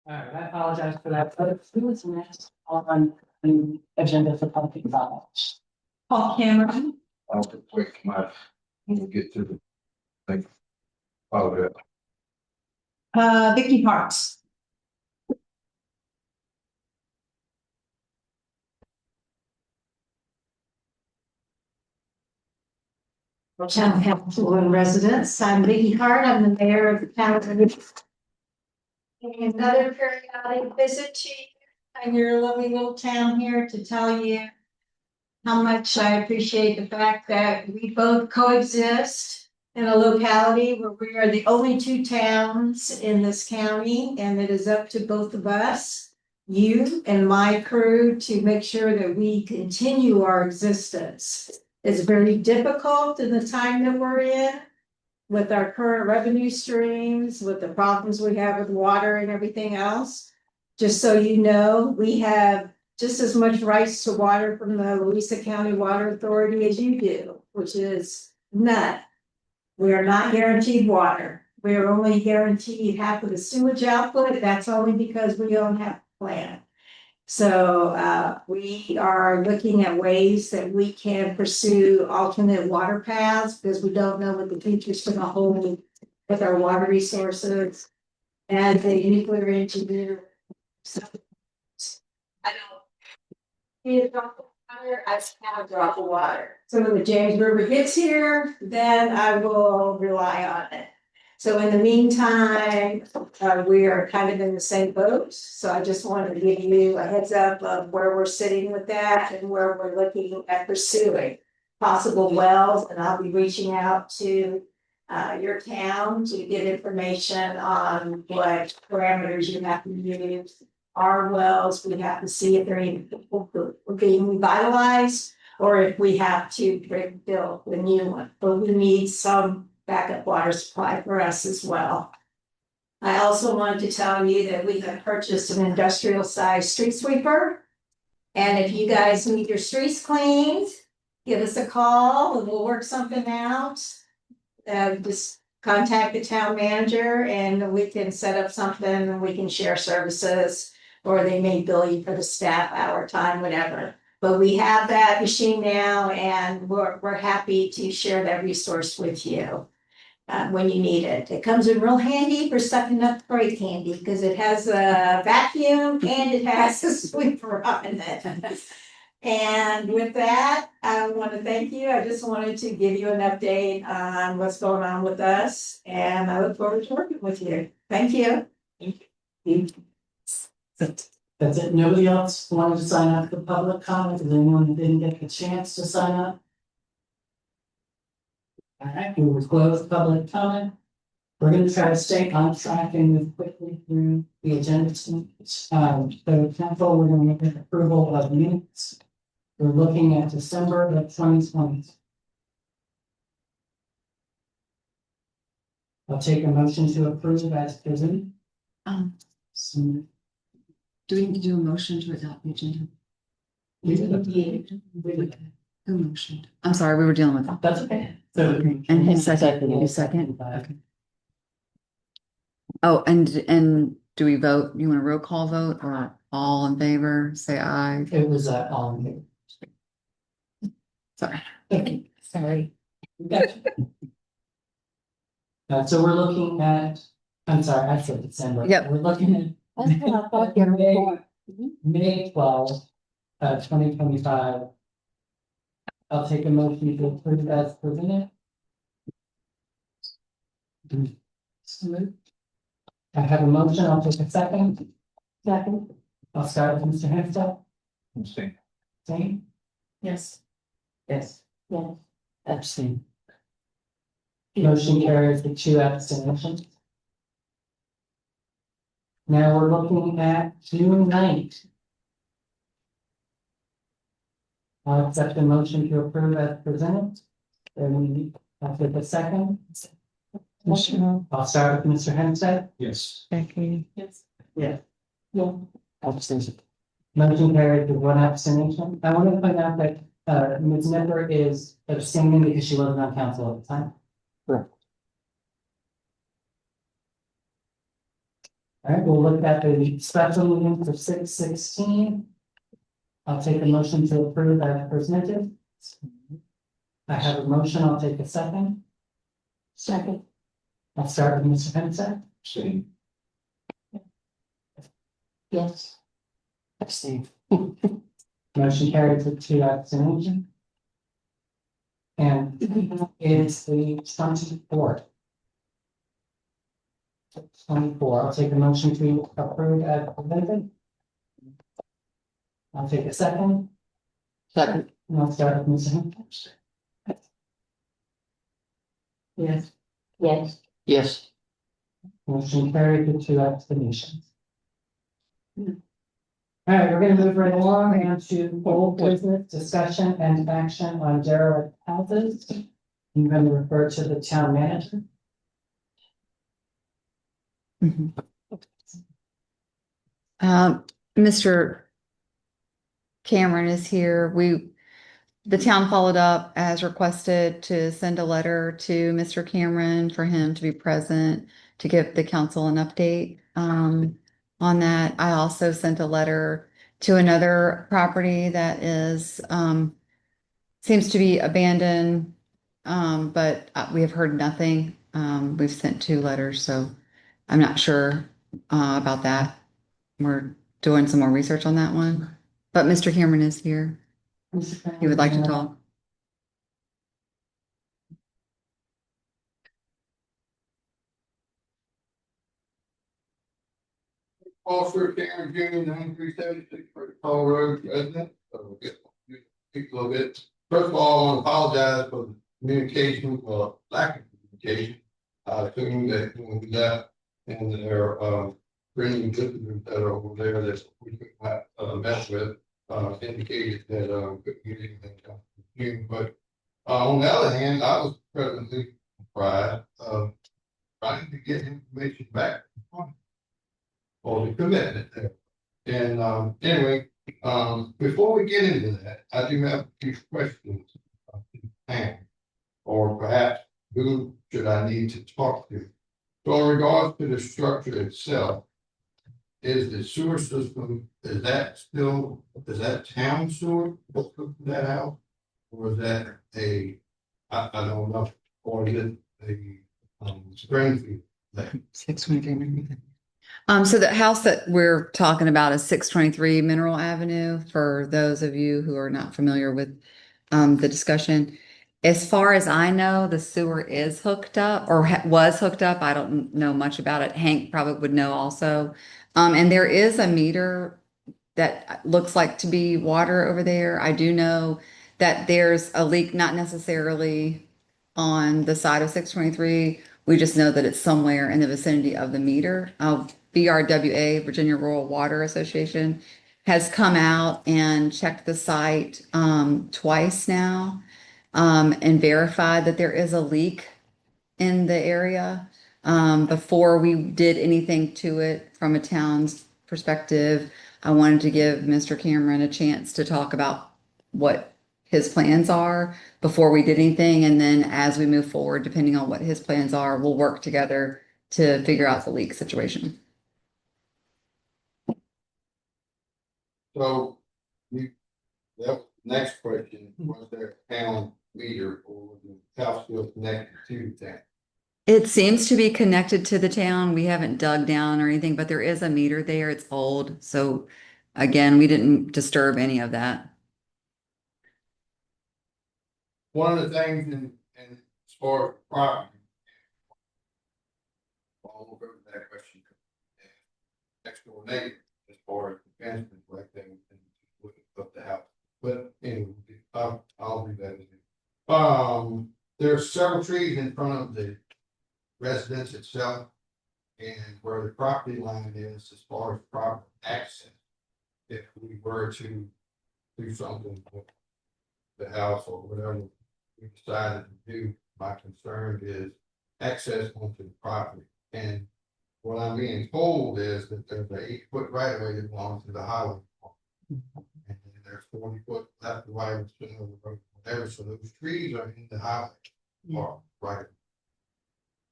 All right, I apologize for that, but who is next on the agenda for public comment? Paul Cameron. I'll be quick, we'll get to the thing. Oh, yeah. Vicky Parks. Town Council and residents, I'm Vicky Hart, I'm the mayor of the town. Another periodic visit to you in your lovely little town here to tell you how much I appreciate the fact that we both coexist in a locality where we are the only two towns in this county, and it is up to both of us, you and my crew, to make sure that we continue our existence. It's very difficult in the time that we're in with our current revenue streams, with the problems we have with water and everything else. Just so you know, we have just as much rights to water from the Louisa County Water Authority as you do, which is none. We are not guaranteed water. We are only guaranteed half of the sewage output. That's only because we own half the plant. So we are looking at ways that we can pursue alternate water paths because we don't know what the future's going to hold with our water resources. And the nuclear engineer, so I don't need a drop of water, I just have a drop of water. So when the James River gets here, then I will rely on it. So in the meantime, we are kind of in the same boat. So I just wanted to give you a heads up of where we're sitting with that and where we're looking at pursuing possible wells. And I'll be reaching out to your town to get information on what parameters you have to use. Our wells, we have to see if they're being revitalized or if we have to build a new one. But we need some backup water supply for us as well. I also wanted to tell you that we have purchased an industrial sized street sweeper. And if you guys need your streets cleaned, give us a call and we'll work something out. Just contact the town manager and we can set up something and we can share services, or they may bill you for the staff hour time, whatever. But we have that machine now and we're happy to share that resource with you. When you need it. It comes in real handy for sucking up freight candy because it has a vacuum and it has a sweeper on it. And with that, I want to thank you. I just wanted to give you an update on what's going on with us, and I look forward to working with you. Thank you. That's it. Nobody else wanted to sign up for public comment? Is anyone who didn't get the chance to sign up? All right, we will close public comment. We're going to try to stay on track and move quickly through the agenda. So council, we're going to look at approval of minutes. We're looking at December of 2020. I'll take a motion to approve as presented. So, Do we need to do a motion to adopt the agenda? Who motioned? I'm sorry, we were dealing with that. That's okay. So, And his second, you second? Okay. Oh, and do we vote? You want a roll call vote or all in favor? Say aye. It was all in favor. Sorry. Okay. Sorry. Gotcha. So we're looking at, I'm sorry, I said December. Yep. We're looking at May 12th, 2025. I'll take a motion to approve as presented. I have a motion, I'll take a second. Second. I'll start with Mr. Hempstead. Same? Yes. Yes. Yes. Abstain. Motion carries with 2 abstentions. Now we're looking at June 9th. I'll accept the motion to approve as presented. And I'll take a second. I'll start with Mr. Hempstead. Yes. Becky. Yes. Yeah. Yeah. Abstention. Motion carried with 1 abstention. I want to point out that Ms. Nipper is abstaining because she wasn't on council at the time. Correct. All right, we'll look at the special meeting for 6/16. I'll take a motion to approve as presented. I have a motion, I'll take a second. Second. I'll start with Mr. Henseth. Same. Yes. Abstain. Motion carried with 2 abstentions. And it's the 24th. 24, I'll take a motion to approve as presented. I'll take a second. Second. And I'll start with Mr. Henseth. Yes. Yes. Yes. Motion carried with 2 abstentions. All right, we're gonna move right along and to old business discussion and action on derelict houses. I'm gonna refer to the town manager. Mr. Cameron is here. The town followed up as requested to send a letter to Mr. Cameron for him to be present to give the council an update on that. I also sent a letter to another property that is seems to be abandoned, but we have heard nothing. We've sent 2 letters, so I'm not sure about that. We're doing some more research on that one, but Mr. Cameron is here. He would like to talk. Officer Cameron Jr., 9376 Call Road, resident. So we'll speak a little bit. First of all, I want to apologize for the communication, lack of communication. Assuming that when we left and there bringing visitors that are over there that we could not mess with, indicated that couldn't get anything done from June. But on the other hand, I was presently surprised trying to get information back or the commitment there. And anyway, before we get into that, I do have a few questions. Or perhaps who should I need to talk to? So in regards to the structure itself, is the sewer system, is that town sewer hooked to that house? Or is that I don't know, or is it a Springfield? 623. So the house that we're talking about is 623 Mineral Avenue, for those of you who are not familiar with the discussion. As far as I know, the sewer is hooked up or was hooked up. I don't know much about it. Hank probably would know also. And there is a meter that looks like to be water over there. I do know that there's a leak, not necessarily on the side of 623. We just know that it's somewhere in the vicinity of the meter. VRWA, Virginia Rural Water Association, has come out and checked the site twice now and verified that there is a leak in the area. Before we did anything to it from a town's perspective, I wanted to give Mr. Cameron a chance to talk about what his plans are before we did anything. And then as we move forward, depending on what his plans are, we'll work together to figure out the leak situation. So that next question, was there a town meter or was the house still connected to that? It seems to be connected to the town. We haven't dug down or anything, but there is a meter there. It's old. So again, we didn't disturb any of that. One of the things in as far as property. I'll go to that question. Next door neighbor, as far as the fence and like that, and look up the house. But anyway, I'll do that. There's several trees in front of the residence itself. And where the property line is as far as proper access. If we were to do something with the house or whatever we decided to do, my concern is access onto the property. And what I'm being told is that there's an 8-foot right of way that belongs to the highway. And then there's 40 foot left to right of the road, whatever. So those trees are in the highway or right.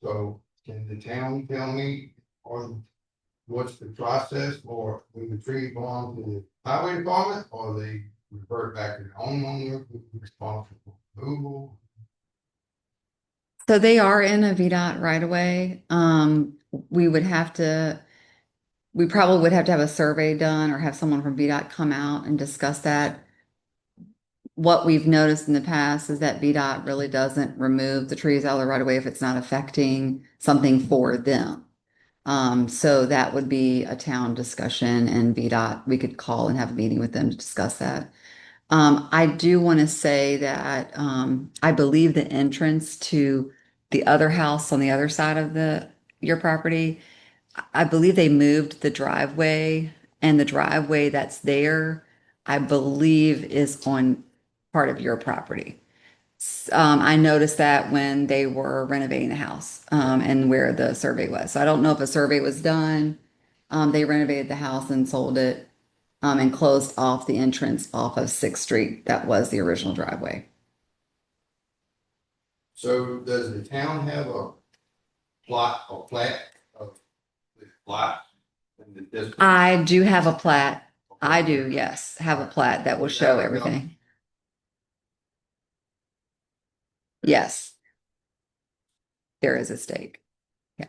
So can the town tell me, or what's the process for when the tree belongs to the highway department, or they revert back to the homeowner who's responsible for removal? So they are in a VDOT right away. We would have to, we probably would have to have a survey done or have someone from VDOT come out and discuss that. What we've noticed in the past is that VDOT really doesn't remove the trees out of the right of way if it's not affecting something for them. So that would be a town discussion, and VDOT, we could call and have a meeting with them to discuss that. I do want to say that I believe the entrance to the other house on the other side of your property, I believe they moved the driveway, and the driveway that's there, I believe is on part of your property. I noticed that when they were renovating the house, and where the survey was. So I don't know if a survey was done. They renovated the house and sold it, and closed off the entrance off of Sixth Street. That was the original driveway. So does the town have a plot or plat of the plot and the distance? I do have a plat. I do, yes, have a plat that will show everything. Yes. There is a stake. Yeah.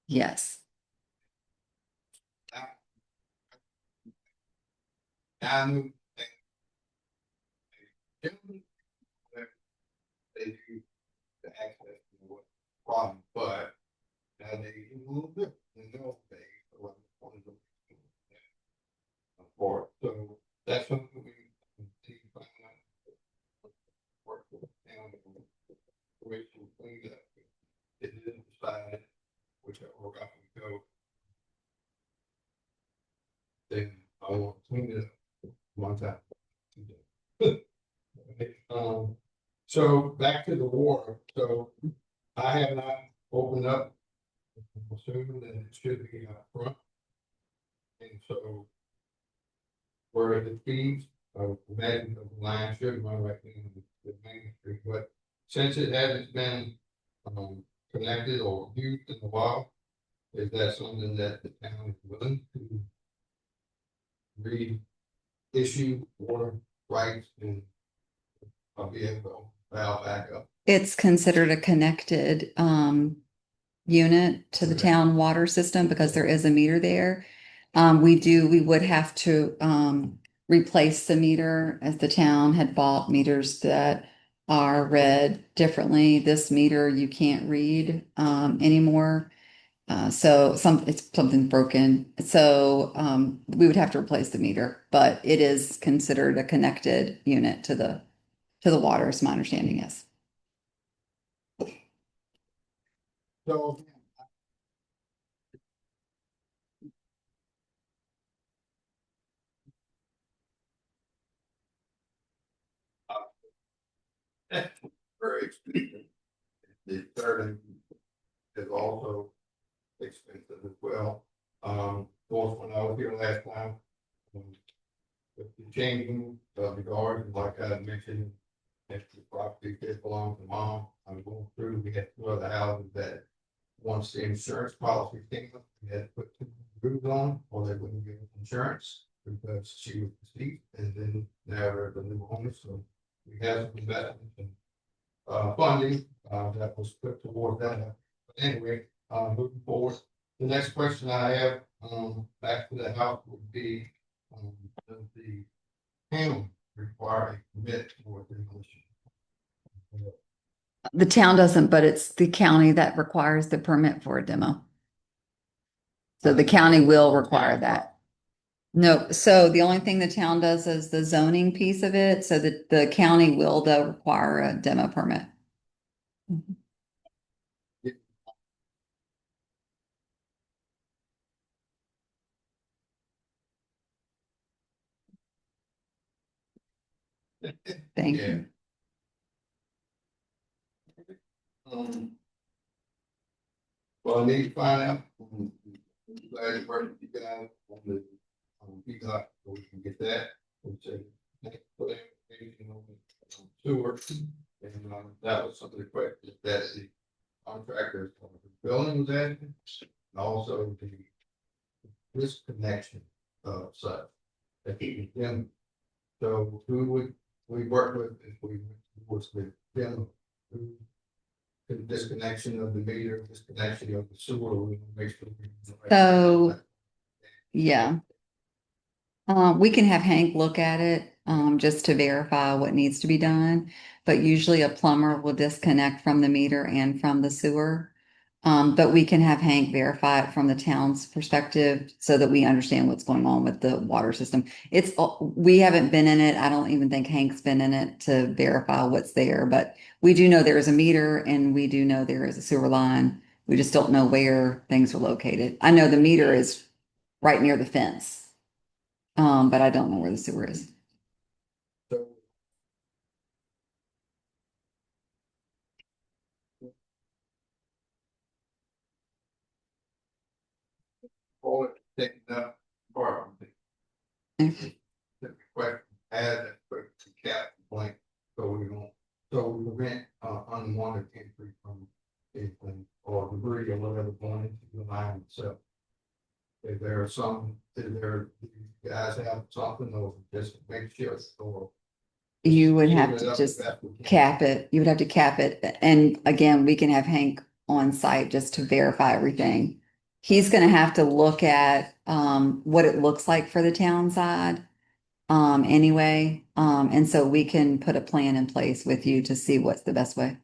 Yes. And they do the access to what problem, but now they do a little bit, they know they for it. So that's something we need to find out. Work with the town and racial clean up. It is decided whichever route we go. Then I want to clean it up one time. So back to the water, so I have not opened up, I'm assuming that it should be up front. And so where it feeds, I would imagine the line should run right in the main street, but since it hasn't been connected or used in a while, is that something that the town is willing to reissue water rights and be able to valve back up? It's considered a connected unit to the Okay. town water system because there is a meter there. We would have to replace the meter, as the town had bought meters that are read differently. This meter you can't read anymore. So it's something broken. So we would have to replace the meter, but it is considered a connected unit to the water, is my understanding is. So. Very expensive. The third is also expensive as well. Both when I was here last time. With the changing of the guards, like I mentioned, if the property did belong to mom, I'm going through, we had two other houses that once the insurance policy came up, we had to put two roofs on, or they wouldn't give us insurance because she was deceased, and then now they're the new owner, so we have some investments and funding that was put toward that. But anyway, moving forward, the next question I have back to the house would be, does the town require a permit for demolition? The town doesn't, but it's the county that requires the permit for a demo. So the county will require that. No, so the only thing the town does is the zoning piece of it, so that the county will though require a demo permit. Thank Yeah. you. Well, I need to find out. Glad you worked with you guys on the VDOT, so we can get that. And say, thank you for the information on the sewer. And that was some of the questions that the contractors billing was added, and also the disconnection of such. That he can, so who would we work with if we was with them? Who- The disconnection of the meter, disconnection of the sewer, we make sure. So- Yeah. We can have Hank look at it, just to verify what needs to be done. But usually a plumber will disconnect from the meter and from the sewer. But we can have Hank verify it from the town's perspective so that we understand what's going on with the water system. We haven't been in it. I don't even think Hank's been in it to verify what's there, but we do know there is a meter and we do know there is a sewer line. We just don't know where things are located. I know the meter is right near the fence. But I don't know where the sewer is. So, for it, taking up part of Okay. the request, add that quick cap blank, so we don't, so we prevent, unwanted entry from anything or debris or whatever going into the line itself. If there are some, if there, do you guys have something or just make sure or. You would Seal have it to up just as best we can. cap it. You would have to cap it. And again, we can have Hank on site just to verify everything. He's gonna have to look at what it looks like for the town side. Anyway, and so we can put a plan in place with you to see what's the best way.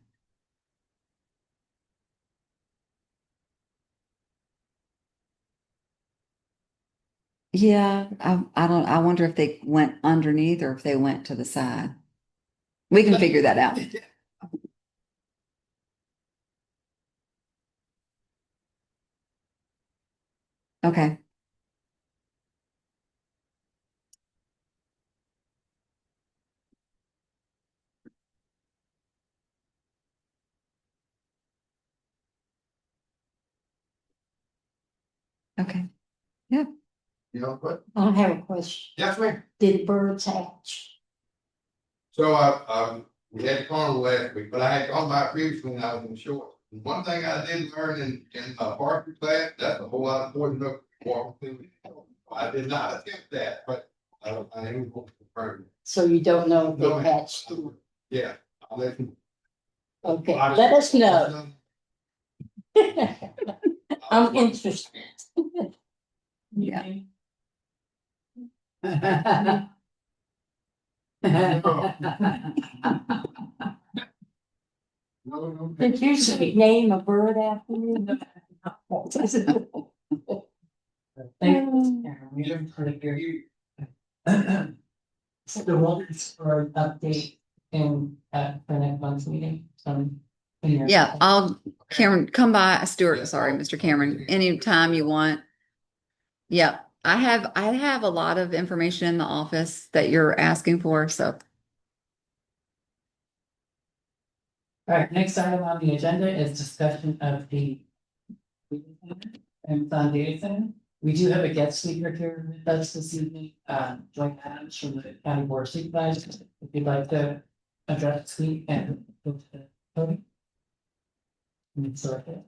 Yeah, I wonder if they went underneath or if they went to the side. We can figure that out. Okay. Okay. You know, but, I have a question. yes, ma'am. Did birds hatch? So we had carnival last week, but I had gone by previously when I was in short. And one thing I did learn in my forestry class, that's a whole lot more than water. I did not attempt that, but I am going to confirm. So you don't know if No, they ma'am. hatched? Yeah, I'll let you. Okay, let us know. I'm interested. Yeah. No. Did you say name a bird after you? Thank you, Karen. We didn't put it here. So the ones for update in, for next month's meeting, Yeah, Cameron, come by, Stuart, sorry, Mr. Cameron, anytime you want. Yeah, I have a lot of information in the office that you're asking for, so. All right, next item on the agenda is discussion of the. And foundation, we do have a guest speaker here with us this evening, Joy Adams from the County Board of Supervisors. If you'd like to address, speak and go to the podium. And start there.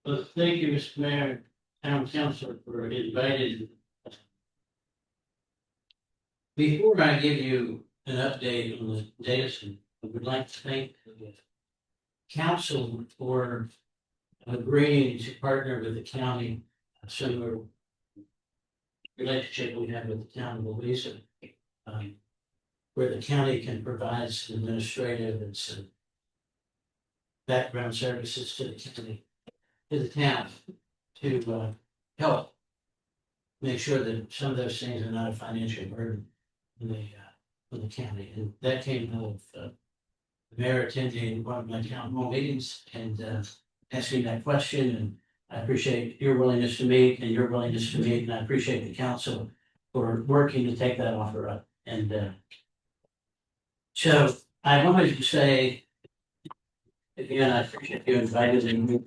Well, thank you, Mr. Mayor, Town Council, for inviting. Before I give you an update on the data center, I would like to thank the council for agreeing to partner with the county, similar relationship we have with the town of Louisa, where the county can provide some administrative and some background services to the county, to the town, to help make sure that some of those things are not a financial burden for the county. And that came out of the mayor attending one of my town hall meetings and asking that question. And I appreciate your willingness to meet and your willingness to meet, and I appreciate the council for working to take that offer up. And so I wanted to say, again, I appreciate you inviting me.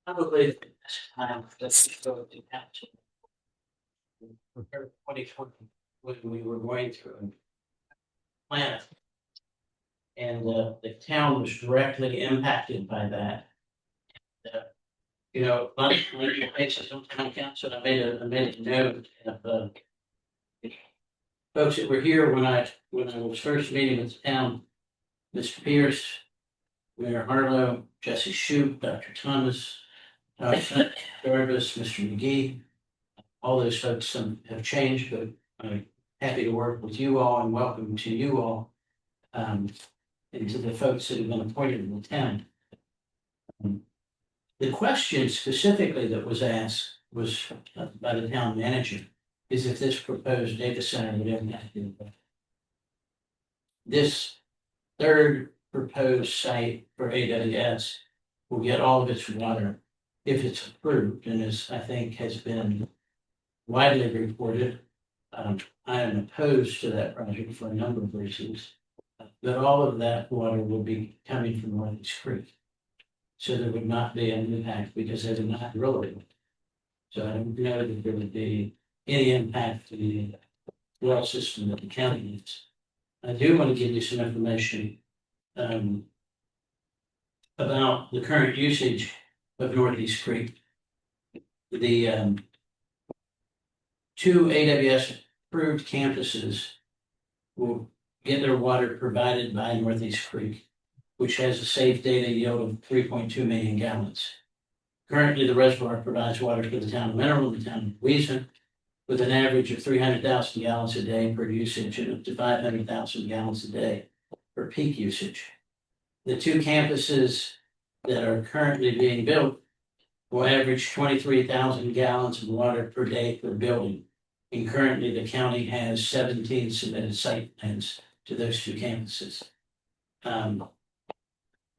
Probably the best time that we go to council. Compared to 2020, when we were going through a plan And the town was directly impacted by that. You know, on a basis on town council, I made a note of folks that were here when I was first meeting with the town. Mr. Pierce, Mayor Harlow, Jesse Shoup, Dr. Thomas, Dr. Jarvis, Mr. McGee. All those folks have changed, but I'm happy to work with you all and welcome to you all. And to the folks that have been appointed in the town. The question specifically that was asked was by the town manager, is if this proposed data center would impact it. This third proposed site for AWS will get all of its water if it's approved, and as I think has been widely reported. I am opposed to that project for a number of reasons, but all of that water will be coming from Northeast Creek. So there would not be an impact because they would not drill it. So I don't know that there would be any impact to the well system that the county needs. I do want to give you some information about the current usage of Northeast Creek. The two AWS approved campuses will get their water provided by Northeast Creek, which has a safe data yield of 3.2 million gallons. Currently, the reservoir provides water for the town of Mineral and the town of Louisa, with an average of 300,000 gallons a day per usage and up to 500,000 gallons a day for peak usage. The two campuses that are currently being built will average 23,000 gallons of water per day per building. And currently, the county has 17 submitted site plans to those two campuses.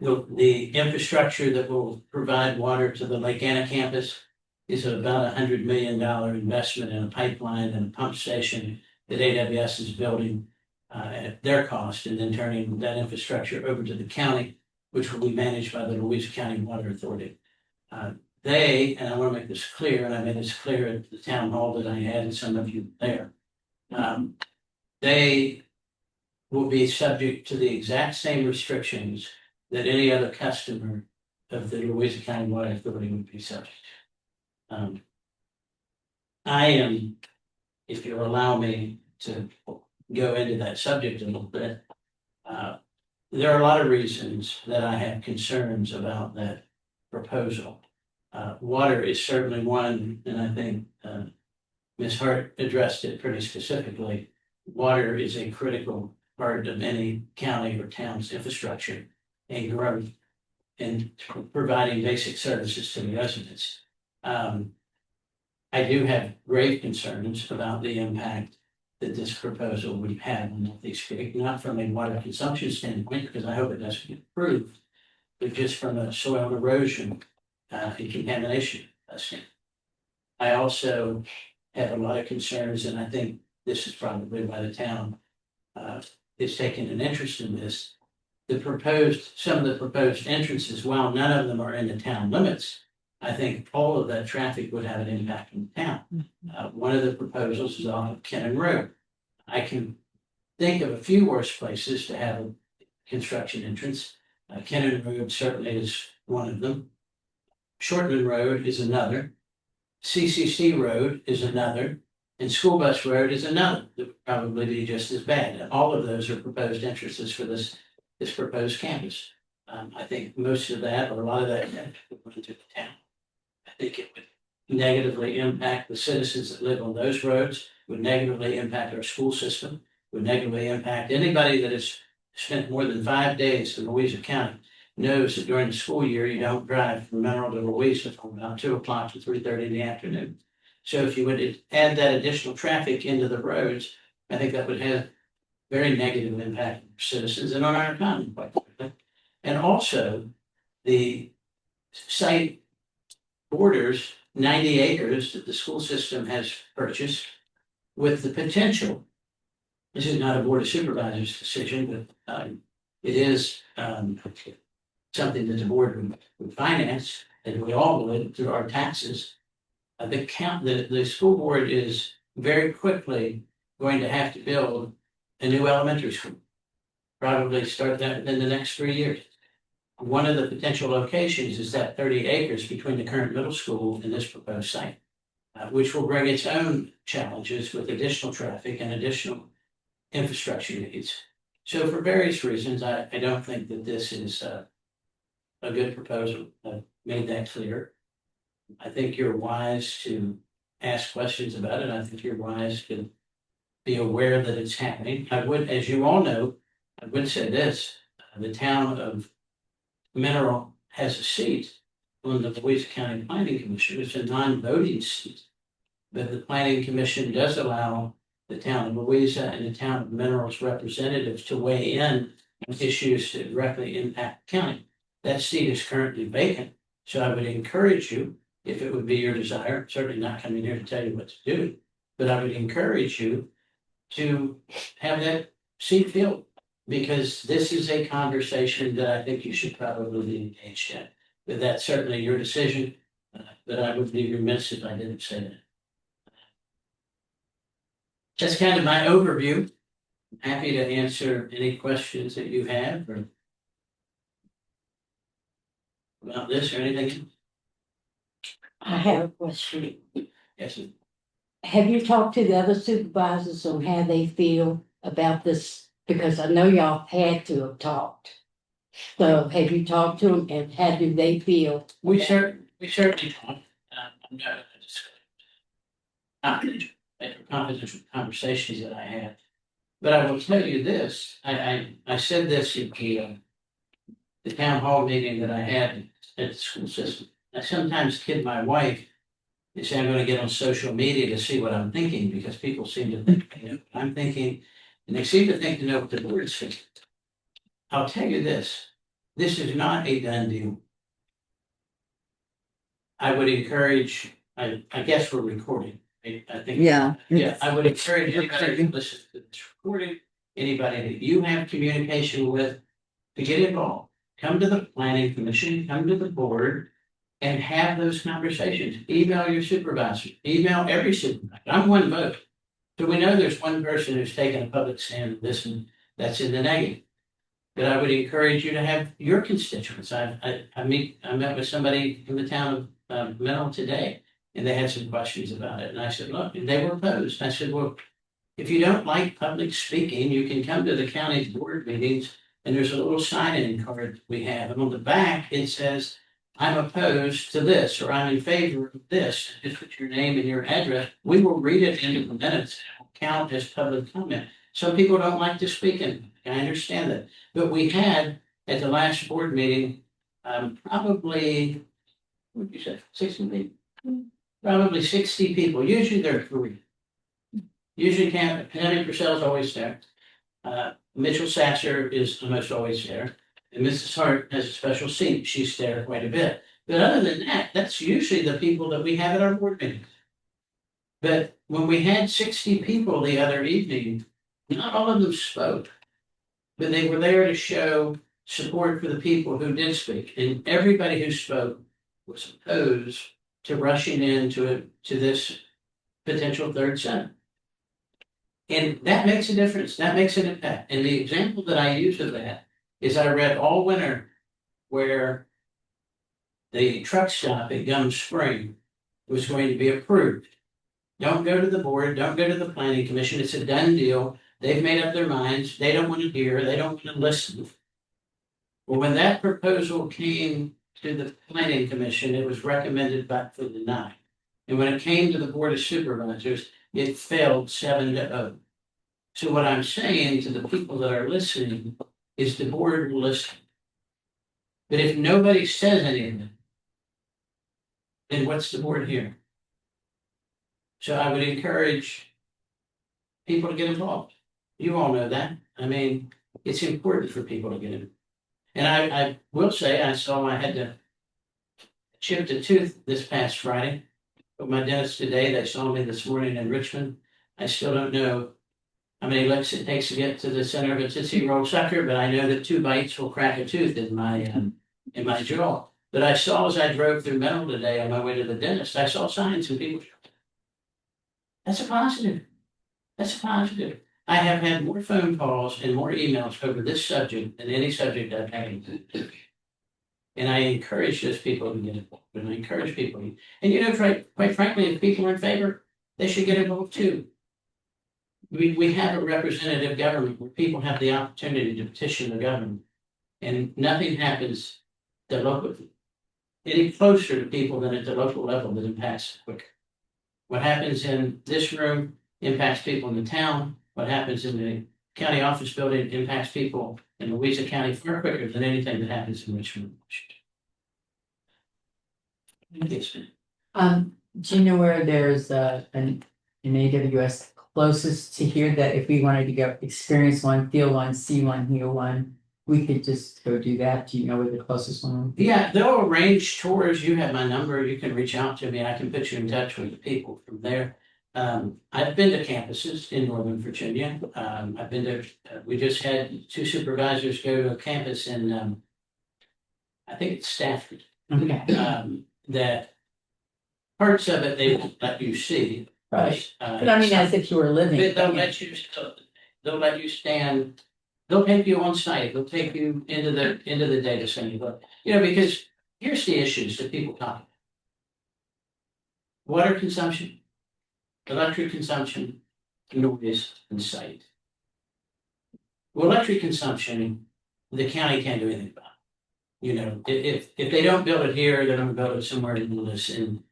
The infrastructure that will provide water to the Lake Anna campus is about $100 million investment in a pipeline and a pump station that AWS is building at their cost, and then turning that infrastructure over to the county, which will be managed by the Louisa County Water Authority. They, and I want to make this clear, and I made this clear at the town hall that I had, and some of you there, they will be subject to the exact same restrictions that any other customer of the Louisa County Water Authority would be subject to. I am, if you'll allow me to go into that subject a little bit, there are a lot of reasons that I have concerns about that proposal. Water is certainly one, and I think Ms. Hart addressed it pretty specifically. Water is a critical part of any county or town's infrastructure and growth and providing basic services to the residents. I do have grave concerns about the impact that this proposal would have on Northeast Creek, not from a water consumption standpoint, because I hope it doesn't get approved, but just from a soil erosion and contamination standpoint. I also have a lot of concerns, and I think this is probably why the town is taking an interest in this. Some of the proposed entrances, while none of them are in the town limits, I think all of that traffic would have an impact on the town. One of the proposals is off of Kennon Road. I can think of a few worse places to have a construction entrance. Kennon Road certainly is one of them. Shortland Road is another. CCC Road is another. And School Bus Road is another that would probably be just as bad. And all of those are proposed entrances for this proposed campus. I think most of that, or a lot of that, would run through the town. I think it would negatively impact the citizens that live on those roads, would negatively impact our school system, would negatively impact anybody that has spent more than 5 days in Louisa County knows that during the school year, you don't drive from Mineral to Louisa from about 2 o'clock to 3:30 in the afternoon. So if you would add that additional traffic into the roads, I think that would have very negative impact on citizens and on our economy, quite frankly. And also, the site borders 90 acres that the school system has purchased with the potential. This is not a board of supervisors decision, but it is something that the board would finance, and we all would through our taxes. The school board is very quickly going to have to build a new elementary school. probably start that within the next 3 years. One of the potential locations is that 30 acres between the current middle school and this proposed site, which will bring its own challenges with additional traffic and additional infrastructure needs. So for various reasons, I don't think that this is a good proposal. I've made that clear. I think you're wise to ask questions about it. I think you're wise to be aware that it's happening. I would, as you all know, I would say this, the town of Mineral has a seat on the Louisa County Planning Commission. It's a non-voting seat. But the Planning Commission does allow the town of Louisa and the town of Mineral's representatives to weigh in on issues that directly impact the county. That seat is currently vacant. So I would encourage you, if it would be your desire, certainly not coming here to tell you what to do, but I would encourage you to have that seat filled. Because this is a conversation that I think you should probably be engaged in. But that's certainly your decision, but I would be remiss if I didn't say that. That's kind of my overview. Happy to answer any questions that you have or about this or anything. I have a question. Yes, sir. Have you talked to the other supervisors on how they feel about this? Because I know y'all had to have talked. So have you talked to them and how do they feel? We certainly talk. Confidential conversations that I had. But I will tell you this, I said this at the town hall meeting that I had at the school system. I sometimes kid my wife and say I'm going to get on social media to see what I'm thinking because people seem to think they know what I'm thinking, and they seem to think to know what the board is thinking. I'll tell you this is not a done deal. I would encourage, I guess we're recording. I think. Yeah. Yeah, I would encourage anybody to listen to this recording, anybody that you have communication with, to get involved. Come to the planning commission, come to the board, and have those conversations. Email your supervisor, email every supervisor. I'm one vote. So we know there's one person who's taken a public stand and this and that's in the negative. But I would encourage you to have your constituents. I met with somebody from the town of Mineral today, and they had some questions about it. And I said, look, and they were opposed. I said, well, if you don't like public speaking, you can come to the county board meetings, and there's a little sign-in card we have. And on the back, it says, I'm opposed to this, or I'm in favor of this. Just put your name and your address. We will read it into the minutes. It will count as public comment. Some people don't like to speak in. I understand that. But we had, at the last board meeting, probably, what did you say, 60 people? Probably 60 people. Usually there are 3. Usually Penny Purcell's always there. Mitchell Sasser is almost always there. And Mrs. Hart has a special seat. She's there quite a bit. But other than that, that's usually the people that we have at our board meetings. But when we had 60 people the other evening, not all of them spoke. But they were there to show support for the people who did speak. And everybody who spoke was opposed to rushing into this potential third center. And that makes a difference. That makes an impact. And the example that I use of that is I read all winter where the truck stop at Gum Spring was going to be approved. Don't go to the board, don't go to the planning commission. It's a done deal. They've made up their minds. They don't want to hear, they don't want to listen. Well, when that proposal came to the planning commission, it was recommended back for the 9. And when it came to the board of supervisors, it failed 7-0. So what I'm saying to the people that are listening is the board will listen. But if nobody says anything, then what's the board here? So I would encourage people to get involved. You all know that. I mean, it's important for people to get in. And I will say, I saw I had to chip a tooth this past Friday. But my dentist today, they saw me this morning in Richmond. I still don't know how many licks it takes to get to the center of a Tootsie Roll sucker, but I know that 2 bites will crack a tooth in my jaw. But I saw as I drove through Mineral today on my way to the dentist, I saw signs and people. That's a positive. That's a positive. I have had more phone calls and more emails over this subject than any subject I've had. And I encourage those people to get involved, and I encourage people, and you know, quite frankly, if people are in favor, they should get involved too. We have a representative government where people have the opportunity to petition the government. And nothing happens the local, any closer to people than at the local level that impacts quicker. What happens in this room impacts people in the town. What happens in the county office building impacts people in Louisa County far quicker than anything that happens in Richmond, Washington. Yes, ma'am. Do you know where there's an AWS closest to here that if we wanted to go experience one, feel one, see one, hear one, we could just go do that? Do you know where the closest one would be? Yeah, they'll arrange tours. You have my number. You can reach out to me. I can put you in touch with the people from there. I've been to campuses in Northern Virginia. I've been to, we just had 2 supervisors go to a campus in, I think it's Stafford. Okay. That parts of it they won't let you see. Right. But I mean, as if you were living. They'll let you stand, they'll take you on site, they'll take you into the data center. But, you know, because here's the issues that people talk about. Water consumption, electric consumption, noise, and site. Well, electric consumption, the county can't do anything about. You know, if they don't build it here, they're gonna build it somewhere in this, and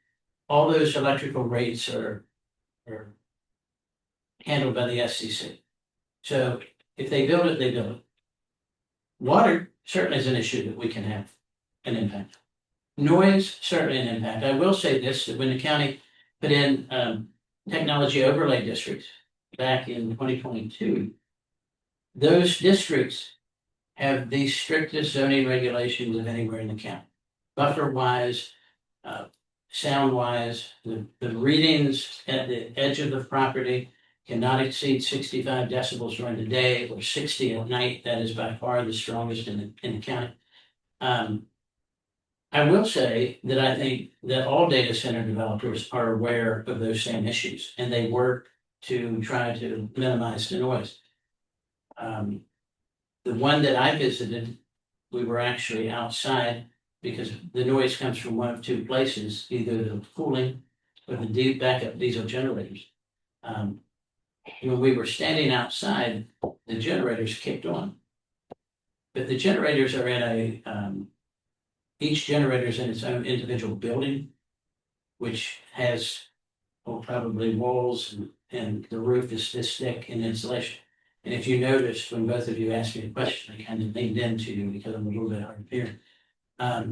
all those electrical rates are handled by the SCC. So if they build it, they build it. Water certainly is an issue that we can have an impact. Noise, certainly an impact. I will say this, that when the county put in technology overlay districts back in 2022, those districts have the strictest zoning regulations of anywhere in the county. Buffer wise, sound wise, the readings at the edge of the property cannot exceed 65 decibels during the day or 60 at night. That is by far the strongest in the county. I will say that I think that all data center developers are aware of those same issues, and they work to try to minimize the noise. The one that I visited, we were actually outside because the noise comes from one of 2 places, either the cooling or the deep backup diesel generators. When we were standing outside, the generators kicked on. But the generators are in each generator is in its own individual building, which has probably walls and the roof is this thick in insulation. And if you noticed, when both of you asked me a question, I kind of leaned into you because I'm a little bit hard of hearing. But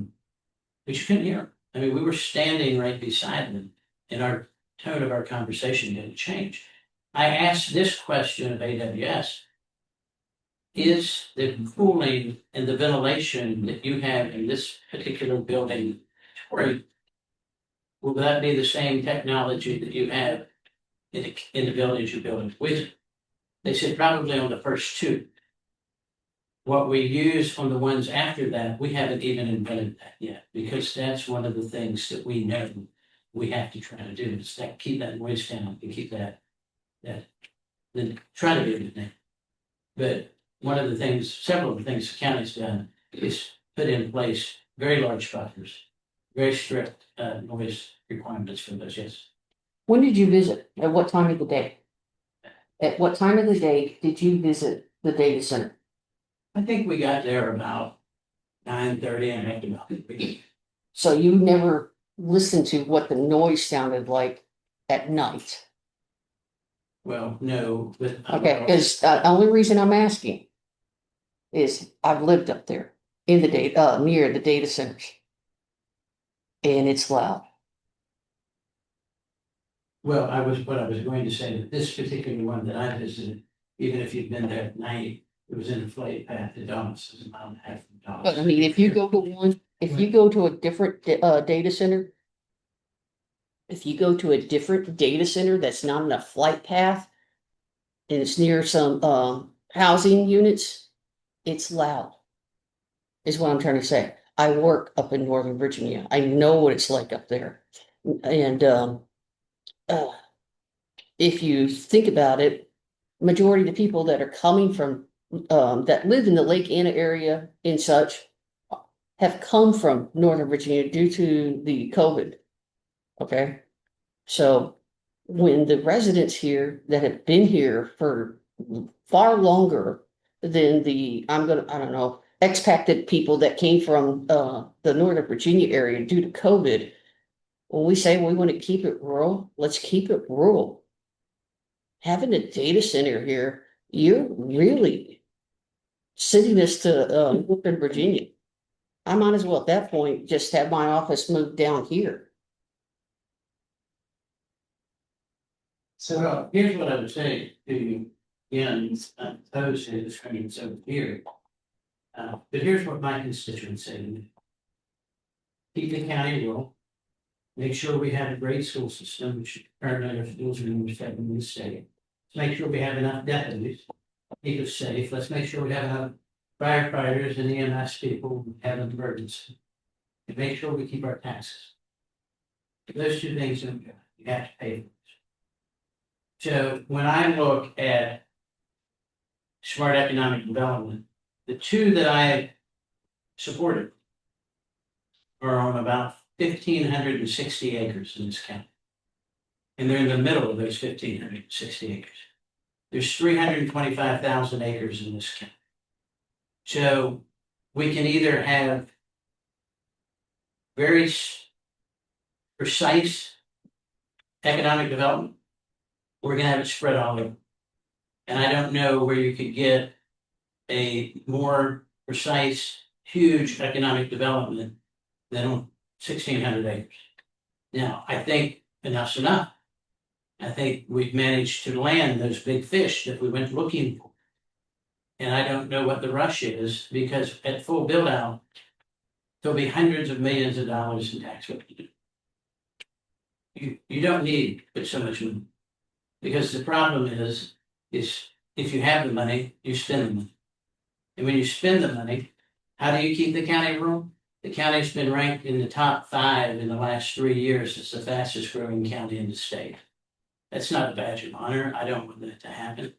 you couldn't hear them. I mean, we were standing right beside them, and our tone of our conversation didn't change. I asked this question of AWS: is the cooling and the ventilation that you have in this particular building, will that be the same technology that you have in the buildings you build with? They said probably on the first 2. What we use on the ones after that, we haven't even invented that yet, because that's one of the things that we know we have to try to do, is that keep that noise down and keep that then try to be able to. But one of the things, several of the things the county's done is put in place very large buffers, very strict noise requirements for those, yes. When did you visit? At what time of the day? At what time of the day did you visit the data center? I think we got there about 9:30 and after about 3. So you never listened to what the noise sounded like at night? Well, no, but. Okay, because the only reason I'm asking is I've lived up there in the data, near the data centers. And it's loud. Well, what I was going to say, that this particular one that I visited, even if you'd been there at night, it was in a flight path to Dallas, it's a mile and a half from Dallas. But I mean, if you go to one, if you go to a different data center. If you go to a different data center that's not in a flight path. And it's near some housing units, it's loud. Is what I'm trying to say. I work up in Northern Virginia. I know what it's like up there. And if you think about it, majority of the people that are coming from, that live in the Lake Anna area and such have come from Northern Virginia due to the COVID. Okay, so when the residents here that have been here for far longer than I don't know, expacted people that came from the Northern Virginia area due to COVID, when we say we want to keep it rural, let's keep it rural. Having a data center here, you're really sending us to Northern Virginia. I might as well at that point just have my office moved down here. So here's what I would say to you, again, opposed to the screens over here. But here's what my constituents say to me. Keep the county rural. Make sure we have a great school system, which currently our schools are number 7 in the state. Let's make sure we have enough deputies, keep us safe. Let's make sure we have enough firefighters and EMS people who have an emergency. And make sure we keep our taxes. Those two things, you have to pay for. So when I look at smart economic development, the two that I supported are on about 1,560 acres in this county. And they're in the middle of those 1,560 acres. There's 325,000 acres in this county. So we can either have very precise economic development, we're gonna have it spread all over. And I don't know where you could get a more precise, huge economic development than on 1,600 acres. Now, I think enough's enough. I think we've managed to land those big fish that we went looking for. And I don't know what the rush is, because at full build out, there'll be hundreds of millions of dollars in tax revenue. You don't need but so much money. Because the problem is if you have the money, you spend the money. And when you spend the money, how do you keep the county rural? The county's been ranked in the top 5 in the last 3 years. It's the fastest growing county in the state. That's not a badge of honor. I don't want that to happen.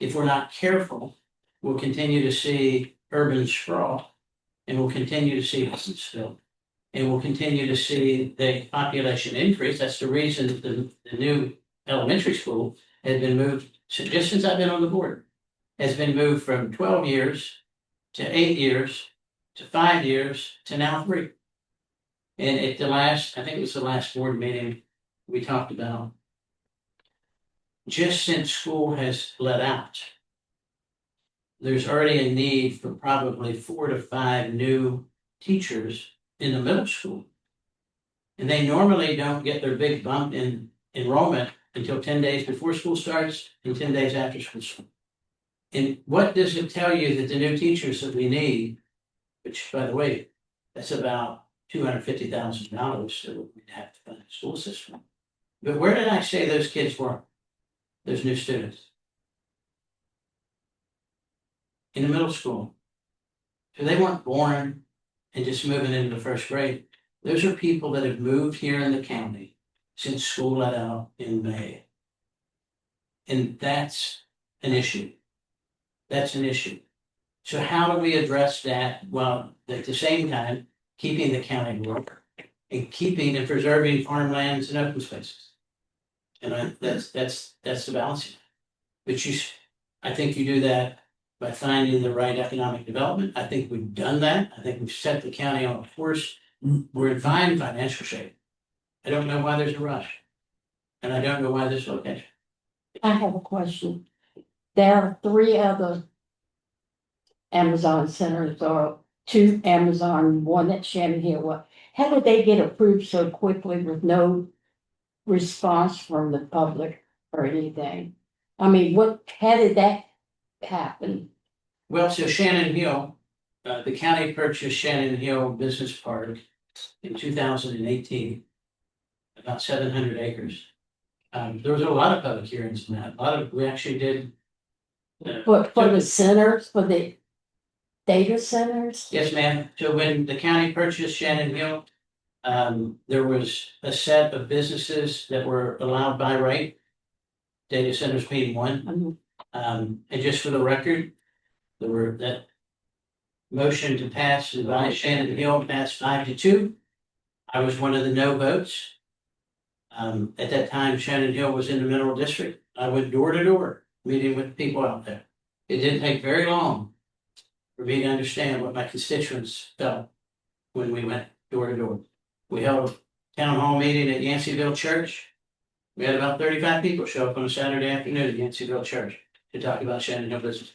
If we're not careful, we'll continue to see urban sprawl, and we'll continue to see houses filled. And we'll continue to see the population increase. That's the reason that the new elementary school has been moved, just since I've been on the board, has been moved from 12 years to 8 years to 5 years to now 3. And at the last, I think it was the last board meeting, we talked about just since school has let out, there's already a need for probably 4 to 5 new teachers in the middle school. And they normally don't get their big bump in enrollment until 10 days before school starts and 10 days after school starts. And what does it tell you that the new teachers that we need, which by the way, that's about $250,000 that we'd have to fund the school system. But where did I say those kids were? Those new students? In the middle school. So they weren't born and just moving into the first grade. Those are people that have moved here in the county since school let out in May. And that's an issue. That's an issue. So how do we address that while at the same time keeping the county rural and keeping and preserving farmlands and open spaces? And that's the balance. But I think you do that by finding the right economic development. I think we've done that. I think we've set the county on a course. We're in fine financial shape. I don't know why there's a rush. And I don't know why there's location. I have a question. There are 3 other Amazon centers, or 2 Amazon, one at Shannon Hill. How did they get approved so quickly with no response from the public or anything? I mean, how did that happen? Well, so Shannon Hill, the county purchased Shannon Hill Business Park in 2018, about 700 acres. There was a lot of public hearings on that. We actually did. For the centers, for the data centers? Yes, ma'am. So when the county purchased Shannon Hill, there was a set of businesses that were allowed by right. Data centers being one. And just for the record, there were that motion to pass by Shannon Hill passed 5-2. I was one of the no votes. At that time, Shannon Hill was in the mineral district. I went door to door, meeting with people out there. It didn't take very long for me to understand what my constituents felt when we went door to door. We held a town hall meeting at Yanceyville Church. We had about 35 people show up on a Saturday afternoon at Yanceyville Church to talk about Shannon Hill business.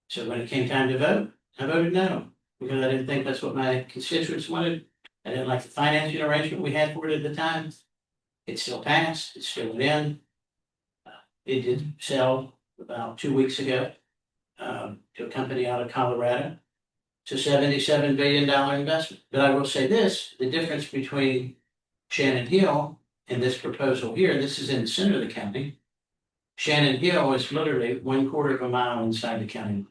So when it came time to vote, I voted no, because I didn't think that's what my constituents wanted. I didn't like the financing arrangement we had for it at the time. It still passed, it's still in. It did sell about 2 weeks ago to a company out of Colorado. It's a $77 billion investment. But I will say this, the difference between Shannon Hill and this proposal here, this is in the center of the county. Shannon Hill is literally 1/4 of a mile inside the county.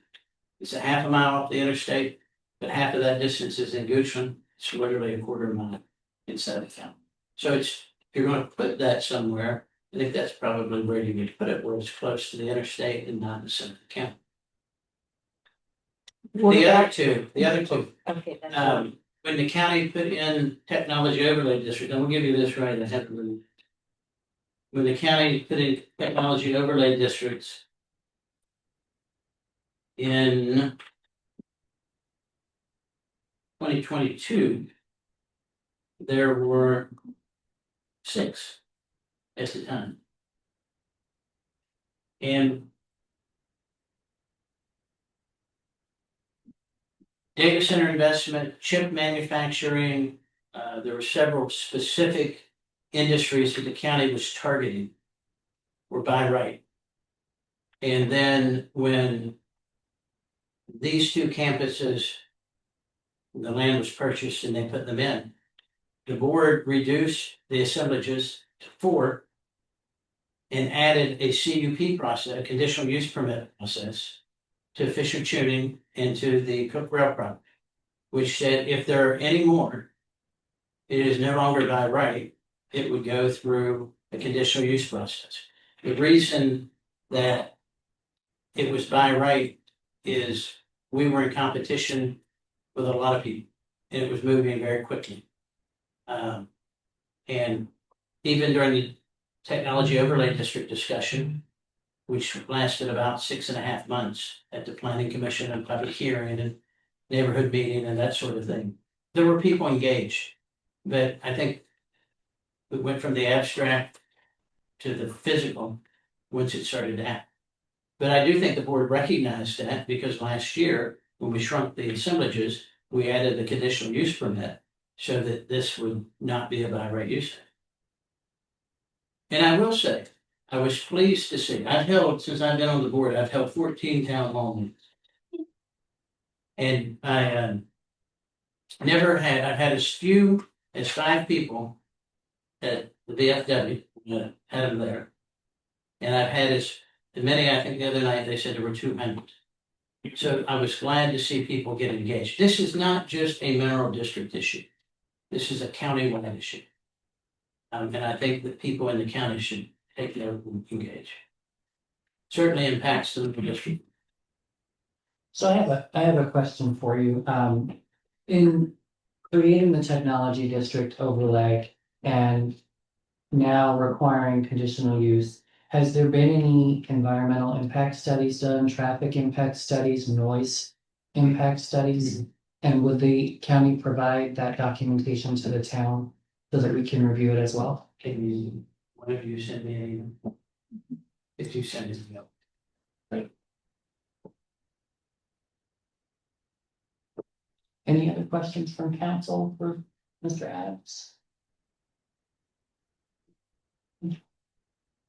It's a half a mile off the interstate, but half of that distance is in Goochland. It's literally 1/4 mile inside the county. So it's, if you're going to put that somewhere, I think that's probably where you need to put it, where it's close to the interstate and not in the center of the county. The other two, Okay, that's all. when the county put in technology overlay district, I'm gonna give you this right, I have to read. When the county put in technology overlay districts in 2022, there were 6 at the time. And data center investment, chip manufacturing, there were several specific industries that the county was targeting were by right. And then when these 2 campuses, the land was purchased and they put them in, the board reduced the assemblages to 4 and added a CUP process, a conditional use permit process, to Fisher Tuning and to the Cook Rail property, which said if there are any more, it is no longer by right, it would go through a conditional use process. The reason that it was by right is we were in competition with a lot of people, and it was moving very quickly. And even during the technology overlay district discussion, which lasted about 6.5 months at the planning commission and public hearing and neighborhood meeting and that sort of thing, there were people engaged. But I think we went from the abstract to the physical once it started to happen. But I do think the board recognized that, because last year, when we shrunk the assemblages, we added the conditional use permit so that this would not be a by right use. And I will say, I was pleased to see, since I've been on the board, I've held 14 town hall meetings. And I've had as few as 5 people at the VFW, had them there. And I've had as many, I think the other night they said there were 200. So I was glad to see people get engaged. This is not just a mineral district issue. This is a county-wide issue. And I think that people in the county should take note and engage. Certainly impacts the district. So I have a question for you. In creating the technology district overlay and now requiring conditional use, has there been any environmental impact studies done, traffic impact studies, noise impact studies? And would the county provide that documentation to the town so that we can review it as well? Can you, one of you send me an email? If you send it, email. Any other questions from council for Mr. Adams?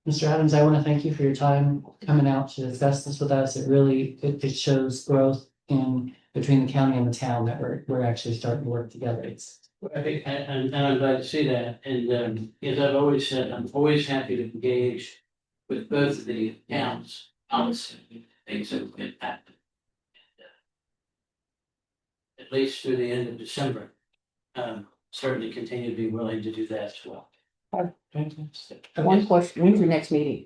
Mr. Adams, I want to thank you for your time coming out to discuss this with us. It really, it shows growth in between the county and the town that we're actually starting to work together. It's I think, and I'm glad to see that, and as I've always said, I'm always happy to engage with both of the towns, honestly, things that can happen. At least through the end of December, certainly continue to be willing to do that as well. fantastic. One question, when's your next meeting?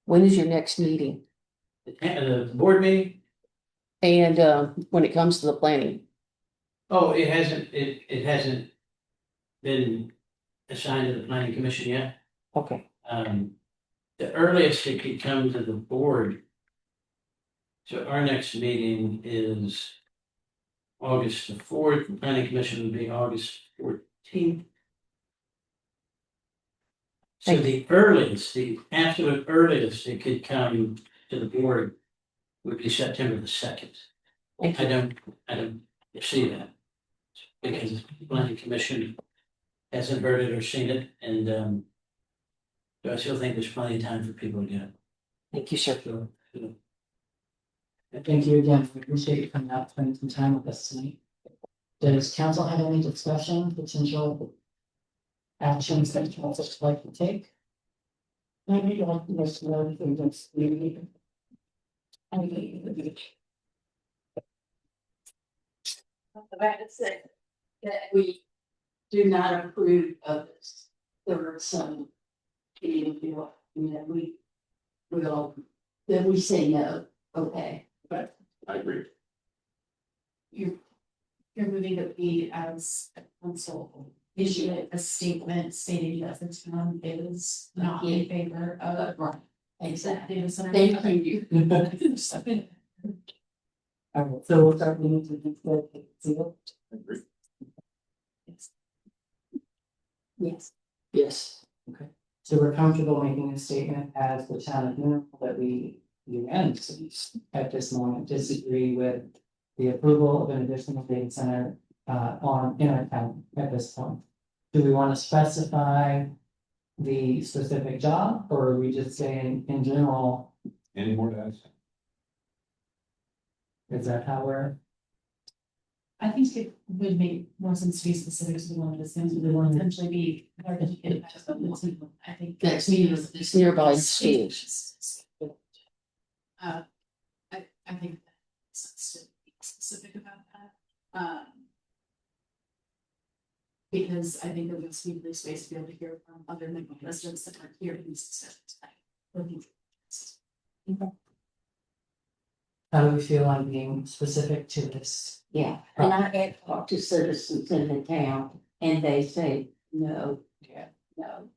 When is your next meeting? The board meeting? And, when it comes to the planning? Oh, it hasn't been assigned to the planning commission yet. Okay. The earliest it could come to the board. So our next meeting is August the 4th, the planning commission would be August 14th. So Thank the earliest, the absolute earliest it could come to the board would be September the 2nd. Thank I you. don't see that. Because the planning commission hasn't heard it or seen it, and so I still think there's plenty of time for people to get it. Thank you, sir. So, Thank you again. We appreciate you coming out, spending some time with us tonight. Does council have any discussion, potential actions that council would like to take? Maybe you want to let know anything that's maybe. The fact is that we do not approve of this. There were some, that we will, that we say no, okay. I agree. You're moving that we as a council issue a statement stating that the town is not in favor of. Right, exactly. data center. Thank Okay. you. All right, so we'll start meeting with the seal. Yes. Yes. So we're comfortable making a statement as the town of Mineral that we unanimously at this moment disagree with the approval of an additional data center in our town at this point. Do we want to specify the specific job, or are we just saying in general, Any more to add? is that how we're? I think it would make more sense to be specific to one of the things that will potentially be hard to get past the team. I think. That's it's nearby schools. I think that's to be specific about that. Because I think it would be the space to be able to hear from other Midway residents that aren't here in these discussions tonight. How do we feel on being specific to this? Yeah, and I had talked to citizens in the town and they say, no, no.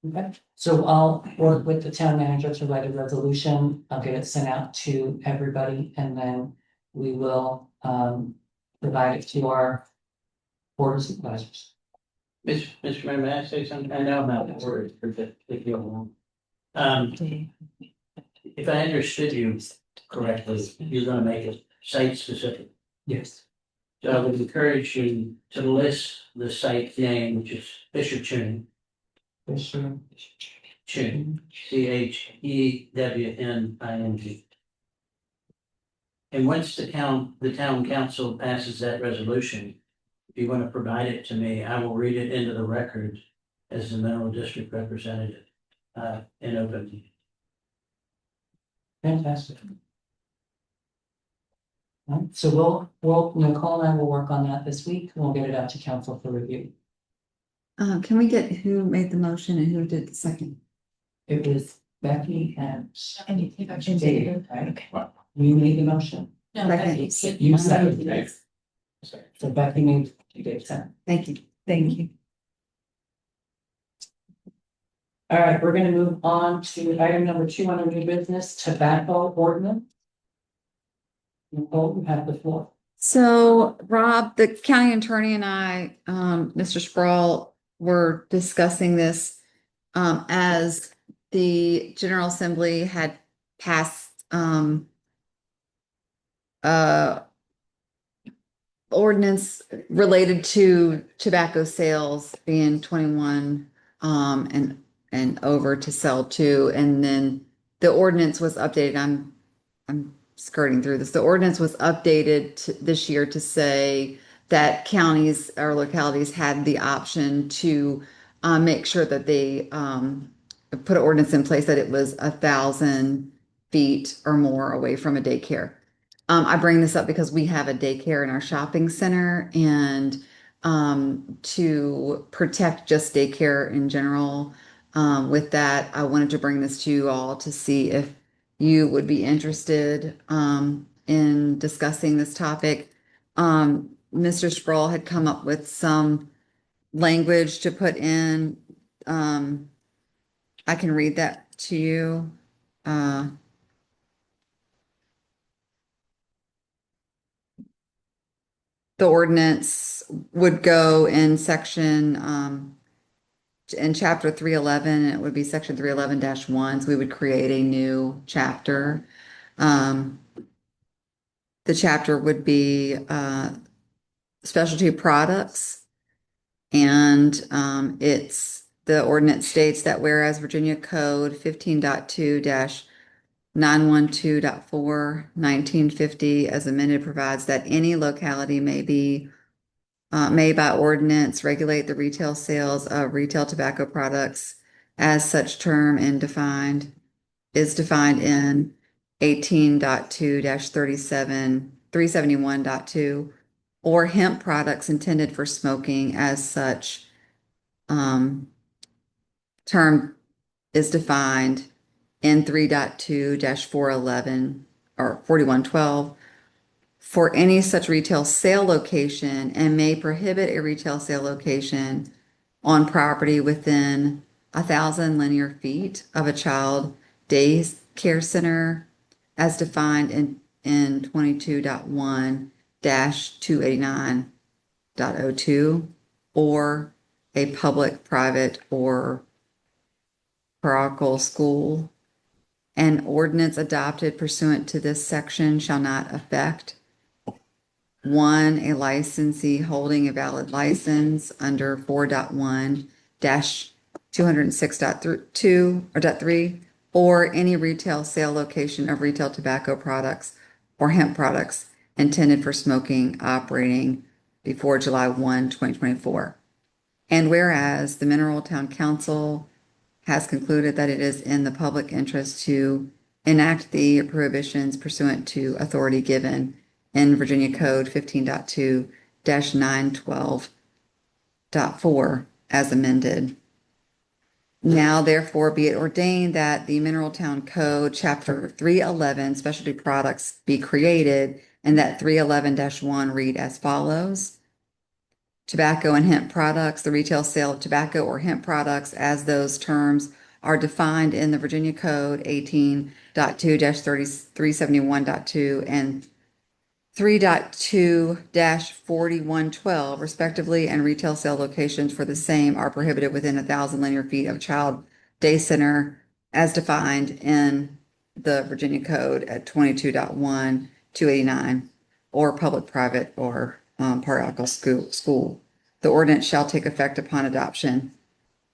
Okay, so I'll work with the town manager to write a resolution. I'll get it sent out to everybody and then we will provide it to our board of supervisors. Mr. Mayor, may I say something? I know I'm out of order for the long. If I understood you correctly, you're gonna make it site specific. Yes. So I would encourage you to list the site name, which is Fisher Chewing, Fisher. Chewing, CHEWNING. And once the town council passes that resolution, if you want to provide it to me, I will read it into the record as the mineral district representative in open meeting. Fantastic. All right, so Nicole and I will work on that this week. We'll get it out to council for review. Can we get who made the motion and who did the second? It was Becky and And David, right? You made the motion. No, Second. You seconded it. So Becky made, you did second. Thank you, thank you. All right, we're gonna move on to item number 2 on our new business, tobacco ordinance. Nicole, you have the floor. So Rob, the county attorney and I, Mr. Sproul, were discussing this as the General Assembly had passed ordinance related to tobacco sales being 21 and over to sell to, and then the ordinance was updated. I'm skirting through this. The ordinance was updated this year to say that counties or localities had the option to make sure that they put an ordinance in place that it was 1,000 feet or more away from a daycare. I bring this up because we have a daycare in our shopping center, and to protect just daycare in general, With that, I wanted to bring this to you all to see if you would be interested in discussing this topic. Mr. Sproul had come up with some language to put in. I can read that to you. The ordinance would go in section, in chapter 311, it would be section 311-1, so we would create a new chapter. The chapter would be specialty products. And the ordinance states that whereas Virginia Code 15.2 912.4 1950 as amended provides that any locality may by ordinance regulate the retail sales of retail tobacco products as such term and is defined in 18.2 371.2 or hemp products intended for smoking as such term is defined in 3.2 411 or 4112 for any such retail sale location and may prohibit a retail sale location on property within 1,000 linear feet of a child day care center as defined in 22.1-289.02 or a public, private, or parochial school. An ordinance adopted pursuant to this section shall not affect: one, a licensee holding a valid license under 4.1-206.2 or .3, or any retail sale location of retail tobacco products or hemp products intended for smoking operating before July 1, 2024. And whereas the Mineral Town Council has concluded that it is in the public interest to enact the prohibitions pursuant to authority given in Virginia Code 15.2 912.4 as amended. Now therefore be it ordained that the Mineral Town Code Chapter 311 Specialty Products be created and that 311-1 read as follows: tobacco and hemp products, the retail sale of tobacco or hemp products as those terms are defined in the Virginia Code 18.2-371.2 and 3.2-4112 respectively, and retail sale locations for the same are prohibited within 1,000 linear feet of child day center as defined in the Virginia Code at 22.1-289 or public, private, or parochial school. The ordinance shall take effect upon adoption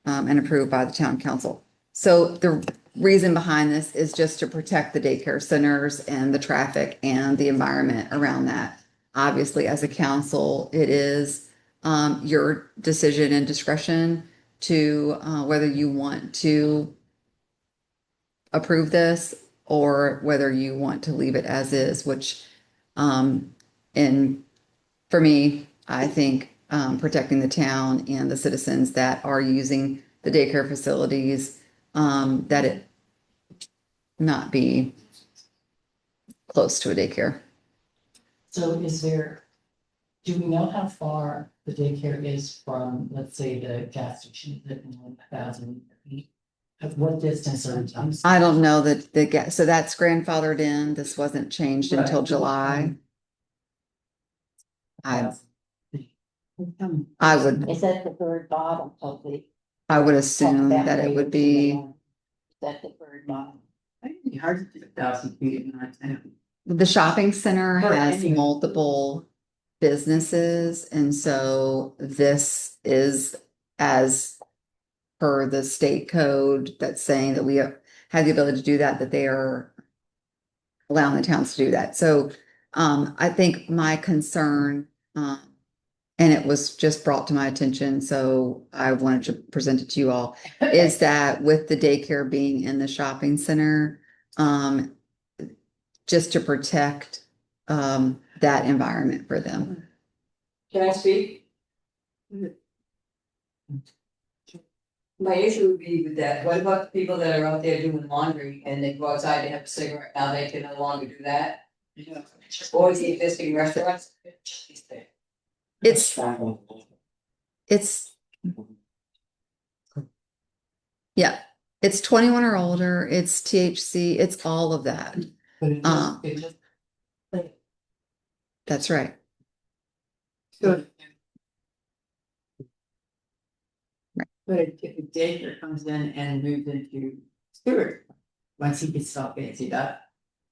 and approved by the town council. So the reason behind this is just to protect the daycare centers and the traffic and the environment around that. Obviously, as a council, it is your decision and discretion to whether you want to approve this or whether you want to leave it as is, which for me, I think protecting the town and the citizens that are using the daycare facilities, that it not be close to a daycare. So do we know how far the daycare is from, let's say, the gas station that in 1,000 feet? At what distance are we? I don't know that so that's grandfathered in. This wasn't changed until Right. July. I would Is that the very bottom of the? assume that it would be. Is that the very bottom? It'd be hard to do 1,000 feet in our town. The shopping center For has any- multiple businesses, and so this is as per the state code that's saying that we have the ability to do that they are allowing the towns to do that. So I think my concern, and it was just brought to my attention, so I wanted to present it to you all, is that with the daycare being in the shopping center, just to protect that environment for them. Can I speak? My issue would be with that, what about the people that are out there doing laundry and they go outside to have a cigarette, now they can no longer do that? Or the existing restaurants? It's, yeah, it's 21 or older, it's THC, it's all of that. But it just, That's right. So. But if a daycare comes in and moves into Stewart, once he gets all fancy up,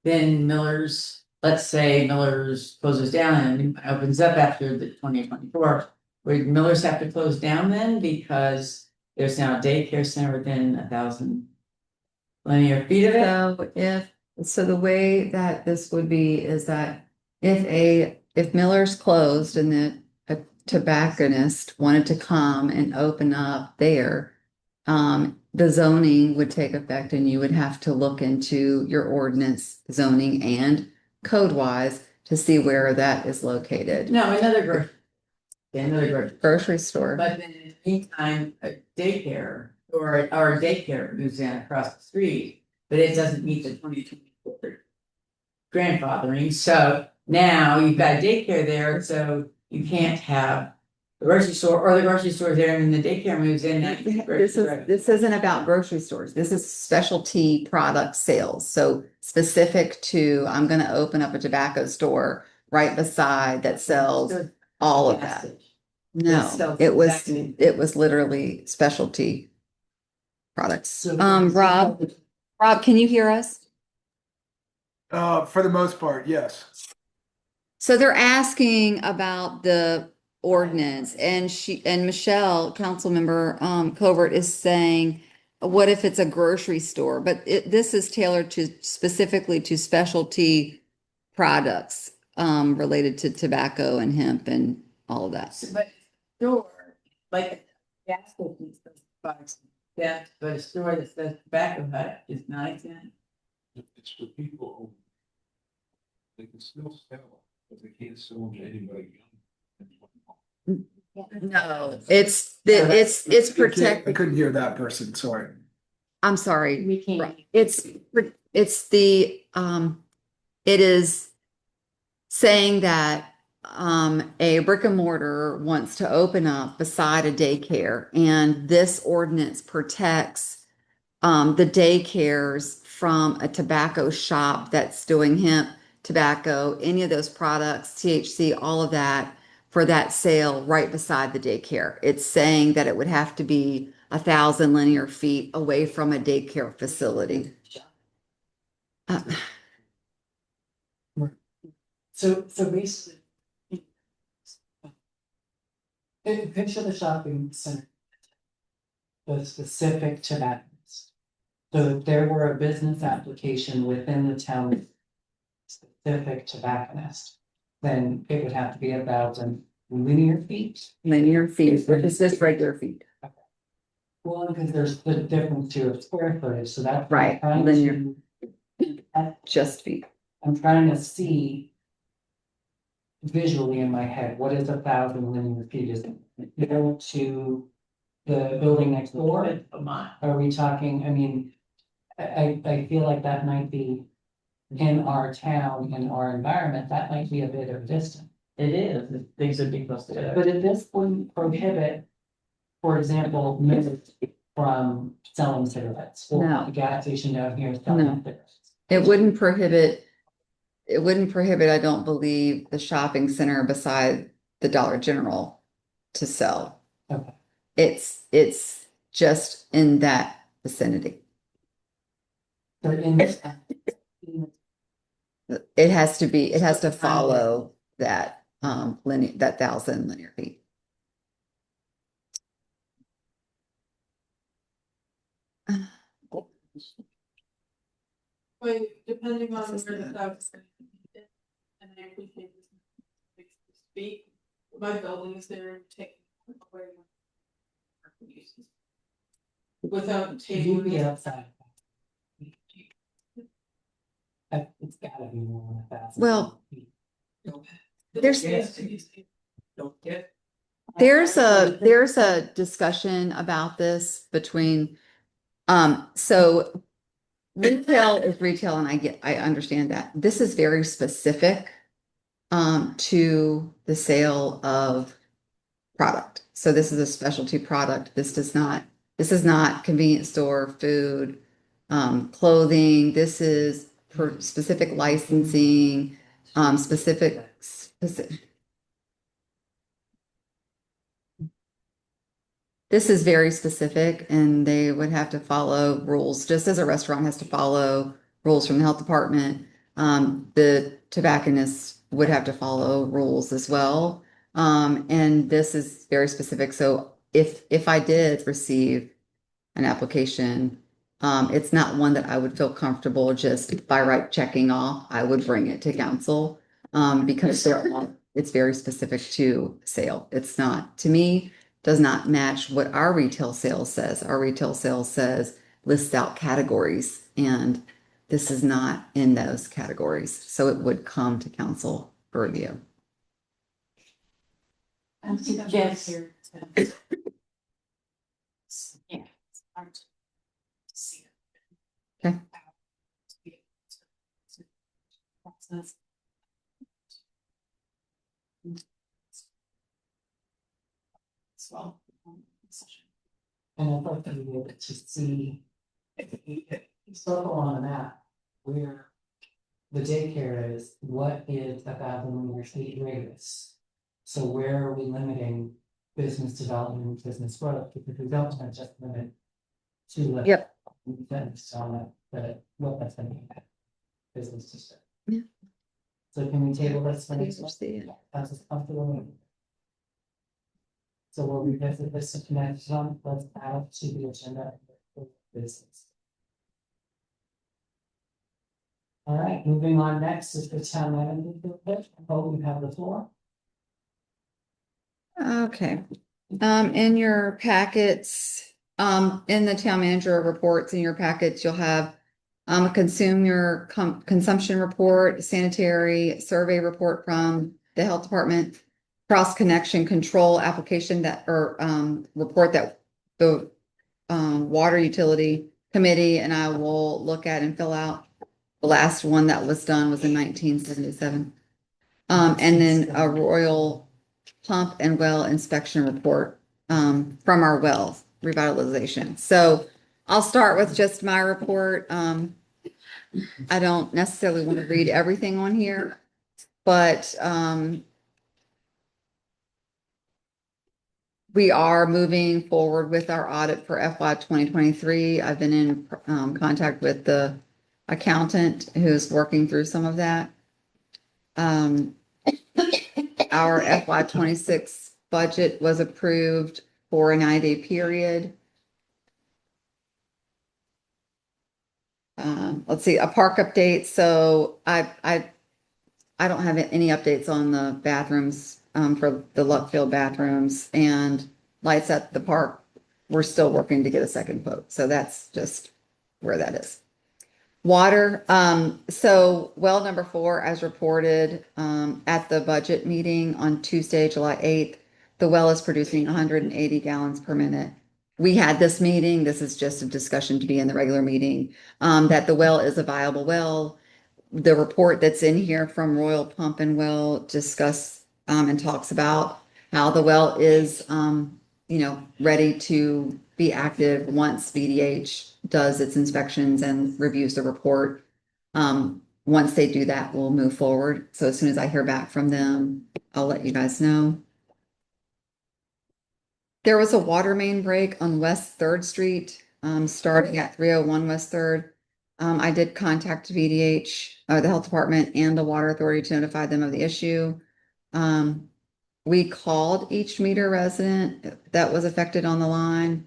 then Miller's, let's say Miller's closes down and opens up after the 2024. Would Miller's have to close down then because there's now a daycare center within 1,000 linear feet of it? So the way that this would be is that if Miller's closed and a tobacconist wanted to come and open up there, the zoning would take effect and you would have to look into your ordinance zoning and code wise to see where that is located. No, another Grocery store. But then in the meantime, a daycare or a daycare moves in across the street, but it doesn't meet the 2024 grandfathering, so now you've got a daycare there, so you can't have the grocery store or the grocery store there and then the daycare moves in. This isn't about grocery stores. This is specialty product sales. So specific to, I'm gonna open up a tobacco store right beside that sells all of that. No, it was literally specialty products. So- Rob, can you hear us? For the most part, yes. So they're asking about the ordinance and Michelle, Councilmember Covert is saying, what if it's a grocery store? But this is tailored to specifically to specialty products related to tobacco and hemp and all of that. But store, like gas station buys that, but a store that says tobacco hut is not exempt. It's for people who. They can still sell it, but they can't sell them to anybody young. No, it's I protected. couldn't hear that person, sorry. I'm sorry. We can't. It's it is saying that a brick and mortar wants to open up beside a daycare, and this ordinance protects the daycares from a tobacco shop that's doing hemp, tobacco, any of those products, THC, all of that, for that sale right beside the daycare. It's saying that it would have to be 1,000 linear feet away from a daycare facility. So basically. Picture the shopping center. The specific tobacconist. So if there were a business application within the town. Specific tobacconist, then it would have to be 1,000 linear feet. Linear feet, which is just regular feet. Well, because there's the difference to a square footage, so that's. Right, I'm trying linear. to- Just feet. I'm trying to see. Visually in my head, what is 1,000 linear feet? Is it, you go to the building next door? Are we talking, I mean, I feel like that might be. In our town, in our environment, that might be a bit of distance. It is, things would be close together. But if this wouldn't prohibit, for example, Miller's from selling cigarettes or No. the gas station down here selling No. cigarettes. It wouldn't prohibit, I don't believe, the shopping center beside the Dollar General to sell. Okay. It's just in that vicinity. So in this. It has to follow that linear, that 1,000 linear feet. But depending on This is where the the- house is, and I appreciate this speak, my building is there taking away. Uses. Without taking. You'd be outside. It's gotta be more than 1,000. Well, there's- Don't get. there's a discussion about this between, so retail is retail and I understand that. This is very specific to the sale of product. So this is a specialty product. This is not convenience store, food, clothing. This is for specific licensing, specific. This is very specific and they would have to follow rules, just as a restaurant has to follow rules from the health department. The tobacconist would have to follow rules as well. And this is very specific. So if I did receive an application, it's not one that I would feel comfortable just by right checking off. I would bring it to council, because it's very specific to sale. It's not, to me, does not match what our retail sales says. Our retail sales says lists out categories, and this is not in those categories. So it would come to council for review. Yes. Okay. Well. And I'd like to be able to see, if you circle on a map where the daycare is, what is a 1,000 feet radius? So where are we limiting business development, business growth, because we don't want to just limit to. Yep. Fence on it, but what that's gonna be. Business district. Yeah. So can we table this for next Please month? see it. That's comfortable. So we'll revisit this next month, let's add it to the agenda for business. All right, moving on next is the town manager report. Hope you have the floor. Okay, in your packets, in the town manager reports in your packets, you'll have a consumer consumption report, sanitary survey report from the health department, cross connection control application that, or report that the water utility committee and I will look at and fill out. The last one that was done was in 1977. And then a Royal pump and well inspection report from our wells revitalization. So I'll start with just my report. I don't necessarily want to read everything on here, but we are moving forward with our audit for FY 2023. I've been in contact with the accountant who's working through some of that. Our FY 26 budget was approved for a 90-day period. Let's see, a park update. So I don't have any updates on the bathrooms for the Luckfield bathrooms and lights at the park. We're still working to get a second quote. So that's just where that is. Water, so well number 4, as reported at the budget meeting on Tuesday, July 8th, the well is producing 180 gallons per minute. We had this meeting, this is just a discussion to be in the regular meeting, that the well is a viable well. The report that's in here from Royal Pump and Well discuss and talks about how the well is, ready to be active once VDH does its inspections and reviews the report. Once they do that, we'll move forward. So as soon as I hear back from them, I'll let you guys know. There was a water main break on West 3rd Street, starting at 301 West 3rd. I did contact VDH, the health department and the water authority to notify them of the issue. We called each meter resident that was affected on the line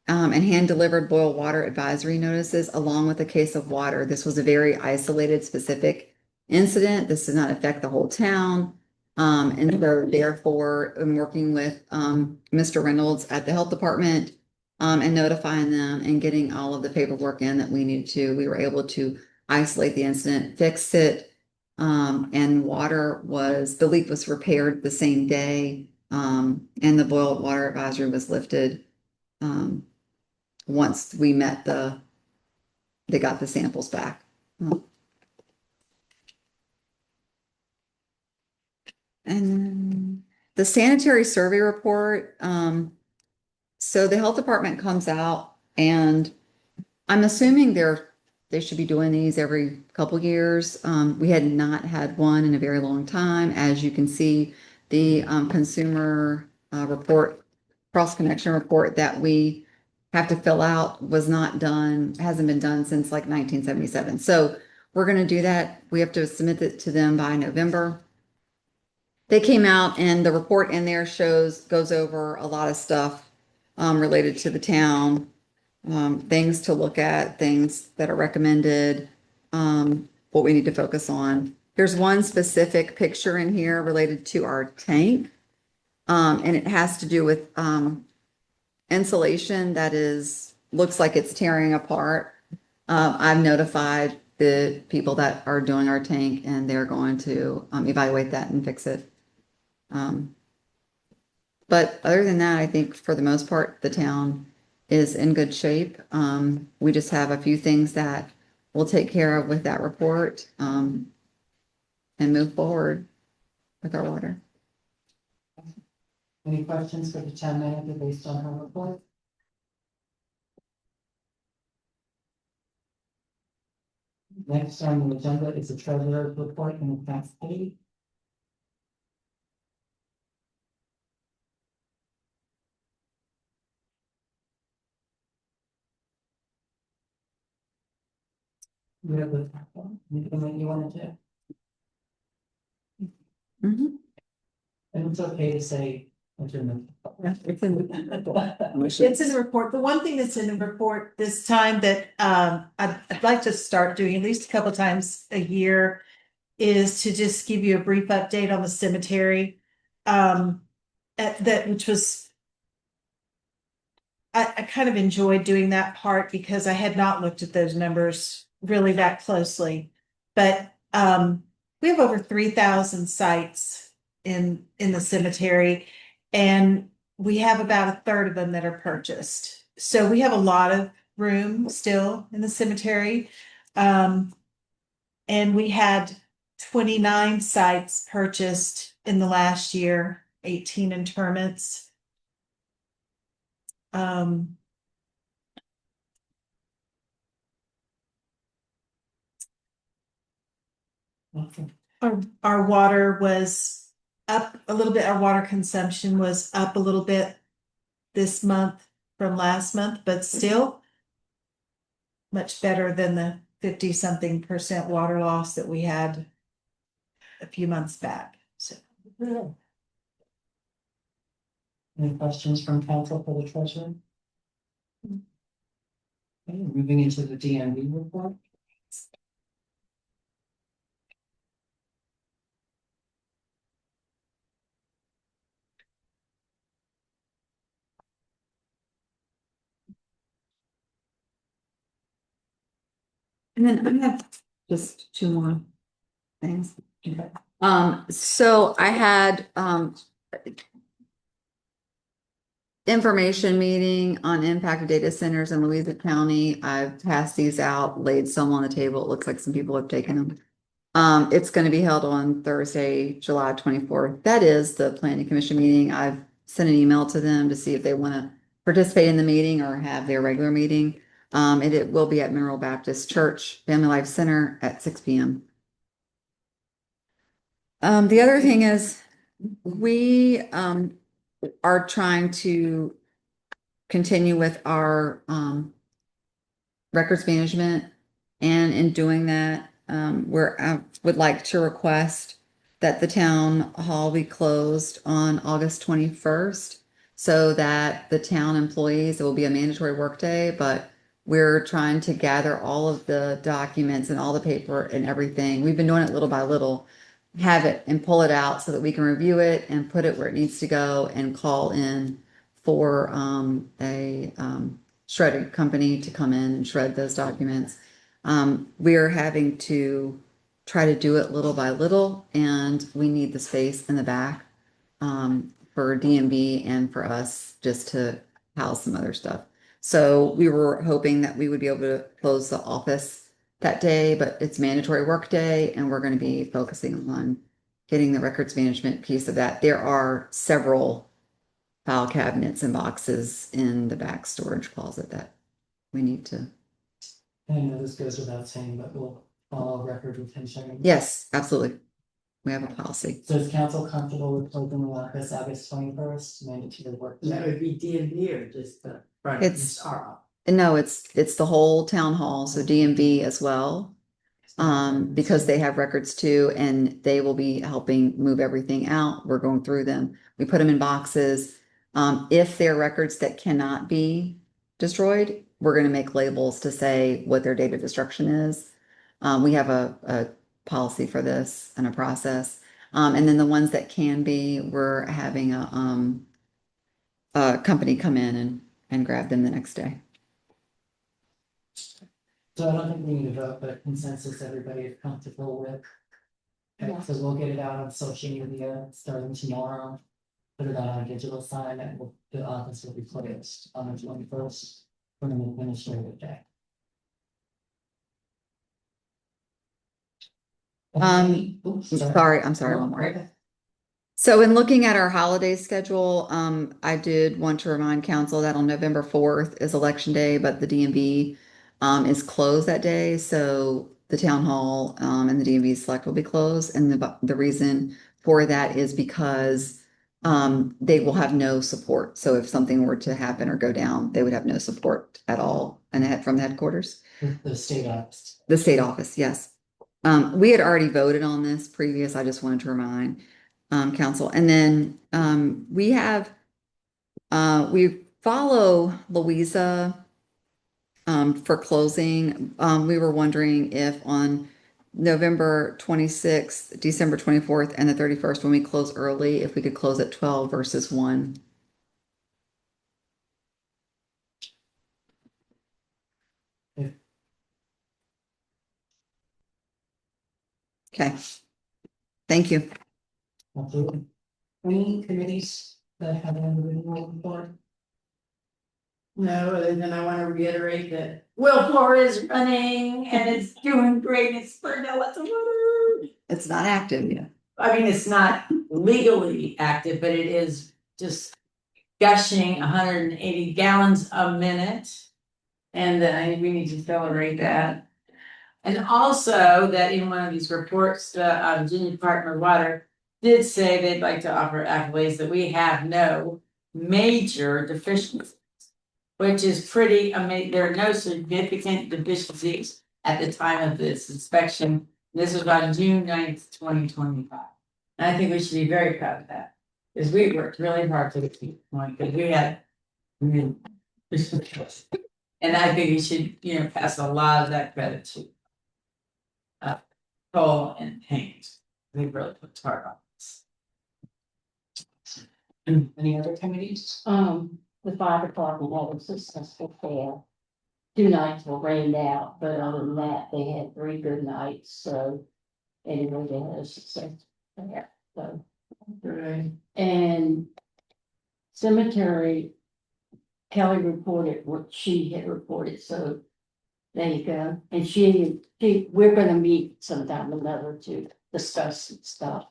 and hand delivered boil water advisory notices along with a case of water. This was a very isolated, specific incident. This does not affect the whole town. And so therefore, I'm working with Mr. Reynolds at the health department and notifying them and getting all of the paperwork in that we needed to. We were able to isolate the incident, fix it, and the leak was repaired the same day. And the boil water advisory was lifted, once we met they got the samples back. And then the sanitary survey report, so the health department comes out and I'm assuming they should be doing these every couple years. We had not had one in a very long time. As you can see, the consumer report, cross connection report that we have to fill out was not done, hasn't been done since like 1977. So we're going to do that. We have to submit it to them by November. They came out and the report in there goes over a lot of stuff related to the town, things to look at, things that are recommended, what we need to focus on. There's one specific picture in here related to our tank, and it has to do with insulation that looks like it's tearing apart. I've notified the people that are doing our tank, and they're going to evaluate that and fix it. But other than that, I think for the most part, the town is in good shape. We just have a few things that we'll take care of with that report, and move forward with our water. Any questions for the town manager based on her report? Next on the agenda is the treasurer's report and the tax pay. You have anything that you want to do? Mhm. And it's okay to say. It's in the- It's in the report. The one thing that's in the report this time that I'd like to start doing at least a couple times a year is to just give you a brief update on the cemetery. Which was I kind of enjoyed doing that part because I had not looked at those numbers really that closely. But we have over 3,000 sites in the cemetery, and we have about a third of them that are purchased. So we have a lot of room still in the cemetery. And we had 29 sites purchased in the last year, 18 interments. Okay. Our water was up a little bit. Our water consumption was up a little bit this month from last month, but still much better than the 50-something% water loss that we had a few months back. So Any questions from council for the treasurer? Okay, moving into the DMV report. And then I have just two more things. Okay. So I had, information meeting on impact of data centers in Louisa County. I've passed these out, laid some on the table. It looks like some people have taken them. It's going to be held on Thursday, July 24th. That is the planning commission meeting. I've sent an email to them to see if they want to participate in the meeting or have their regular meeting. And it will be at Mineral Baptist Church Family Life Center at 6 p.m. The other thing is we are trying to continue with our records management. And in doing that, I would like to request that the town hall be closed on August 21st so that the town employees, it will be a mandatory workday, but we're trying to gather all of the documents and all the paper and everything. We've been doing it little by little, have it and pull it out so that we can review it and put it where it needs to go and call in for a shredding company to come in and shred those documents. We are having to try to do it little by little, and we need the space in the back. for DMV and for us just to house some other stuff. So we were hoping that we would be able to close the office that day, but it's mandatory work day and we're going to be focusing on getting the records management piece of that. There are several file cabinets and boxes in the back storage closet that we need to. I know this goes without saying, but we'll follow record retention. Yes, absolutely. We have a policy. So is council comfortable with closing the office August 21st, mandatory work? That would be DMV or just the front? It's- Just our office. No, it's the whole town hall, so DMV as well. Because they have records too, and they will be helping move everything out. We're going through them. We put them in boxes. If they're records that cannot be destroyed, we're gonna make labels to say what their date of destruction is. We have a policy for this and a process. And then the ones that can be, we're having a company come in and grab them the next day. So I don't think we need to vote, but consensus, everybody is comfortable with. Okay, Yeah. so we'll get it out on social media starting tomorrow. Put it on a digital sign and the office will be closed on the 21st for an administrative day. Oops, I'm sorry, one more. Okay. So in looking at our holiday schedule, I did want to remind council that on November 4th is election day, but the DMV is closed that day. So the town hall and the DMV select will be closed. And the reason for that is because they will have no support. So if something were to happen or go down, they would have no support at all from the headquarters. The state office. The state office, yes. We had already voted on this previous. I just wanted to remind council. And then we follow Louisa for closing. We were wondering if on November 26th, December 24th, and the 31st, when we close early, if we could close at 12 versus 1. Okay. Thank you. Absolutely. Any committees that have an individual report? No, other than I want to reiterate that Will Floor is running and it's doing great. It's learned out what's the word. It's not active yet. I mean, it's not legally active, but it is just gushing 180 gallons a minute. And we need to celebrate that. And also that in one of these reports, the Virginia Department of Water did say they'd like to offer accolades that we have no major deficiencies, which is pretty amazing. There are no significant deficiencies at the time of this inspection. This was on June 9th, 2025. And I think we should be very proud of that, because we worked really hard to get to the point, because we had. And I think we should, pass a lot of that credit to Cole and Haynes. They really put hard on this. Any other committees? The fire department had a successful fair. 2 nights were rained out, but other than that, they had 3 good nights, so. Anyway, they had a successful fair, so. Right. And cemetery, Kelly reported what she had reported, so there you go. And we're gonna meet sometime or another to discuss some stuff.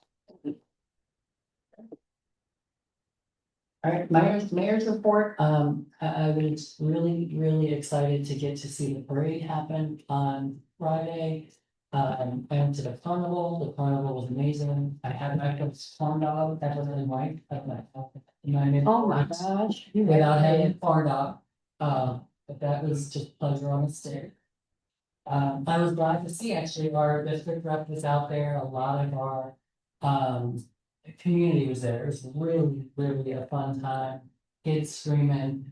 All right, mayor's report, I was really excited to get to see the parade happen on Friday. I went to the carnival was amazing, I had my corn dog, that was really white, Oh my gosh. without having a corn dog, but that was just pleasure on a stick. I was glad to see actually our district rep was out there, a lot of our, community was there, it was really a fun time. Kids screaming,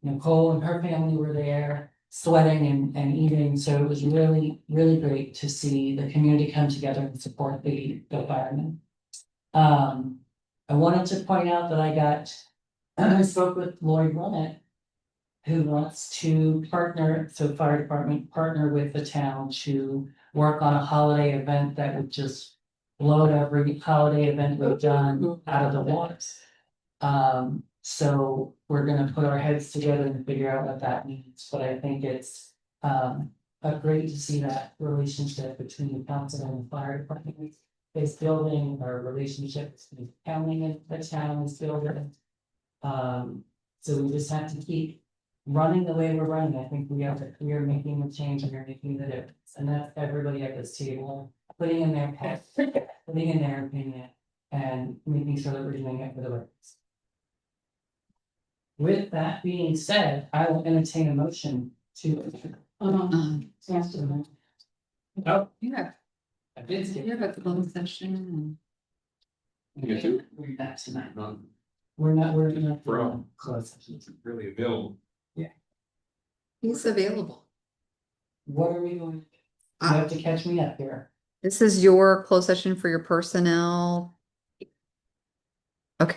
Nicole and her family were there, sweating and eating, so it was really great to see the community come together and support the firemen. I wanted to point out that I spoke with Lori Brunnett, who wants to partner, so fire department partner with the town to work on a holiday event that would just blow every holiday event we've done out of the water. So we're gonna put our heads together and figure out what that means, but I think it's, great to see that relationship between the council and the fire department. Is building our relationships between the county and the town is building. So we just have to keep running the way we're running. I think we are making a change and we're making the difference. And that's everybody at this table, putting in their part, putting in their opinion and making sure that we're doing it for the right. With that being said, I will entertain a motion to. Oh, Yeah, I did you skip. have a closed session. Read that tonight. We're not, Bro. close. Really available. He's available. What are we going? You have to catch me up here. This is your closed session for your personnel. Okay.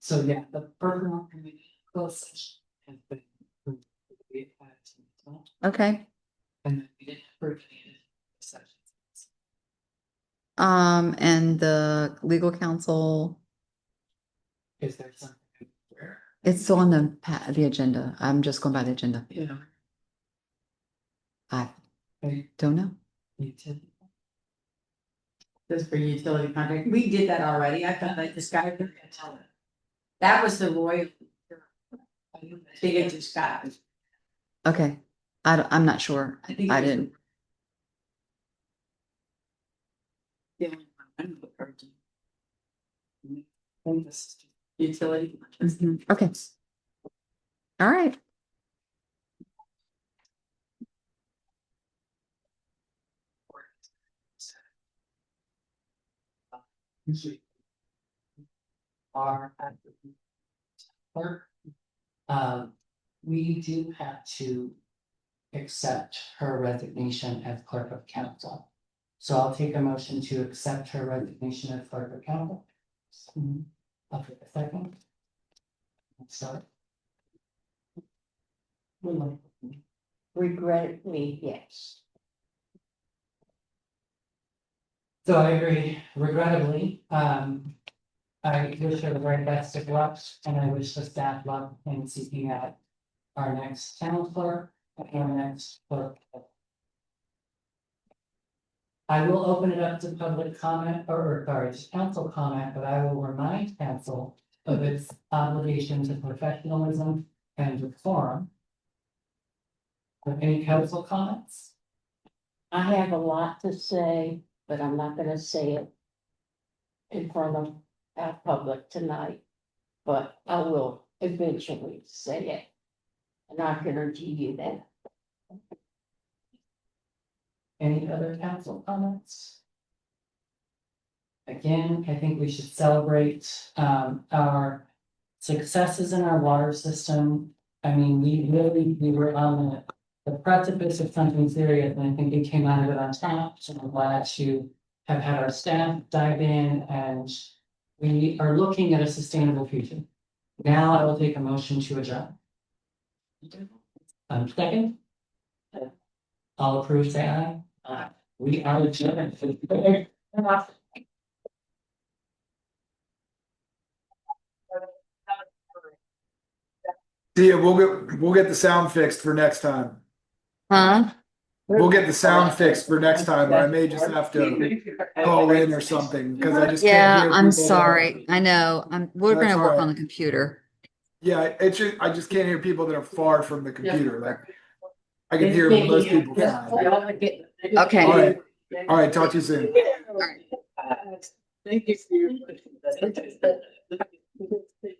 So yeah, the personal committee closed session has been. approved. We had to- Okay. And then we didn't approve any of the sessions. And the legal counsel, Is there something where? it's still on the agenda. I'm just going by the agenda. Yeah. I Okay, don't know. utility. This for utility contract, we did that already, I thought like this guy. That was the Roy. They get to Scott. Okay. I'm not sure. I think I it was- didn't. Yeah. Utility. Mhm. Okay. All right. Usually. Are at the clerk. We do have to. Accept her resignation as clerk of council. So I'll take a motion to accept her resignation as clerk of council. I'll take a second. Sorry. Regrettably, yes. So I agree, regrettably, I wish her the very best of luck, and I wish the staff luck in seeking out our next town clerk and our next clerk. I will open it up to public comment, or sorry, to council comment, but I will remind council of its obligation to professionalism and decorum. Any council comments? I have a lot to say, but I'm not gonna say it in front of our public tonight, but I will eventually say it. And I guarantee you that. Any other council comments? Again, I think we should celebrate our successes in our water system. I mean, we were on the precipice of something serious, and I think we came out of it on top, so I'm glad to have had our staff dive in, and we are looking at a sustainable future. Now I will take a motion to adjourn. Second. All approved, say aye. Aye. We are adjourned. See ya, we'll get the sound fixed for next time. Huh? We'll get the sound fixed for next time, but I may just have to call in or something, because I just can't Yeah, hear I'm people that- sorry. I know. We're That's gonna work all on right. the computer. Yeah, I just can't hear people that are far from the computer, like. I can hear most people fine. Okay. All right, talk to you soon. Thank you.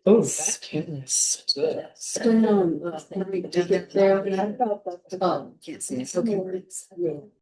Oh, that's goodness. There, Oh, can't see it. Okay.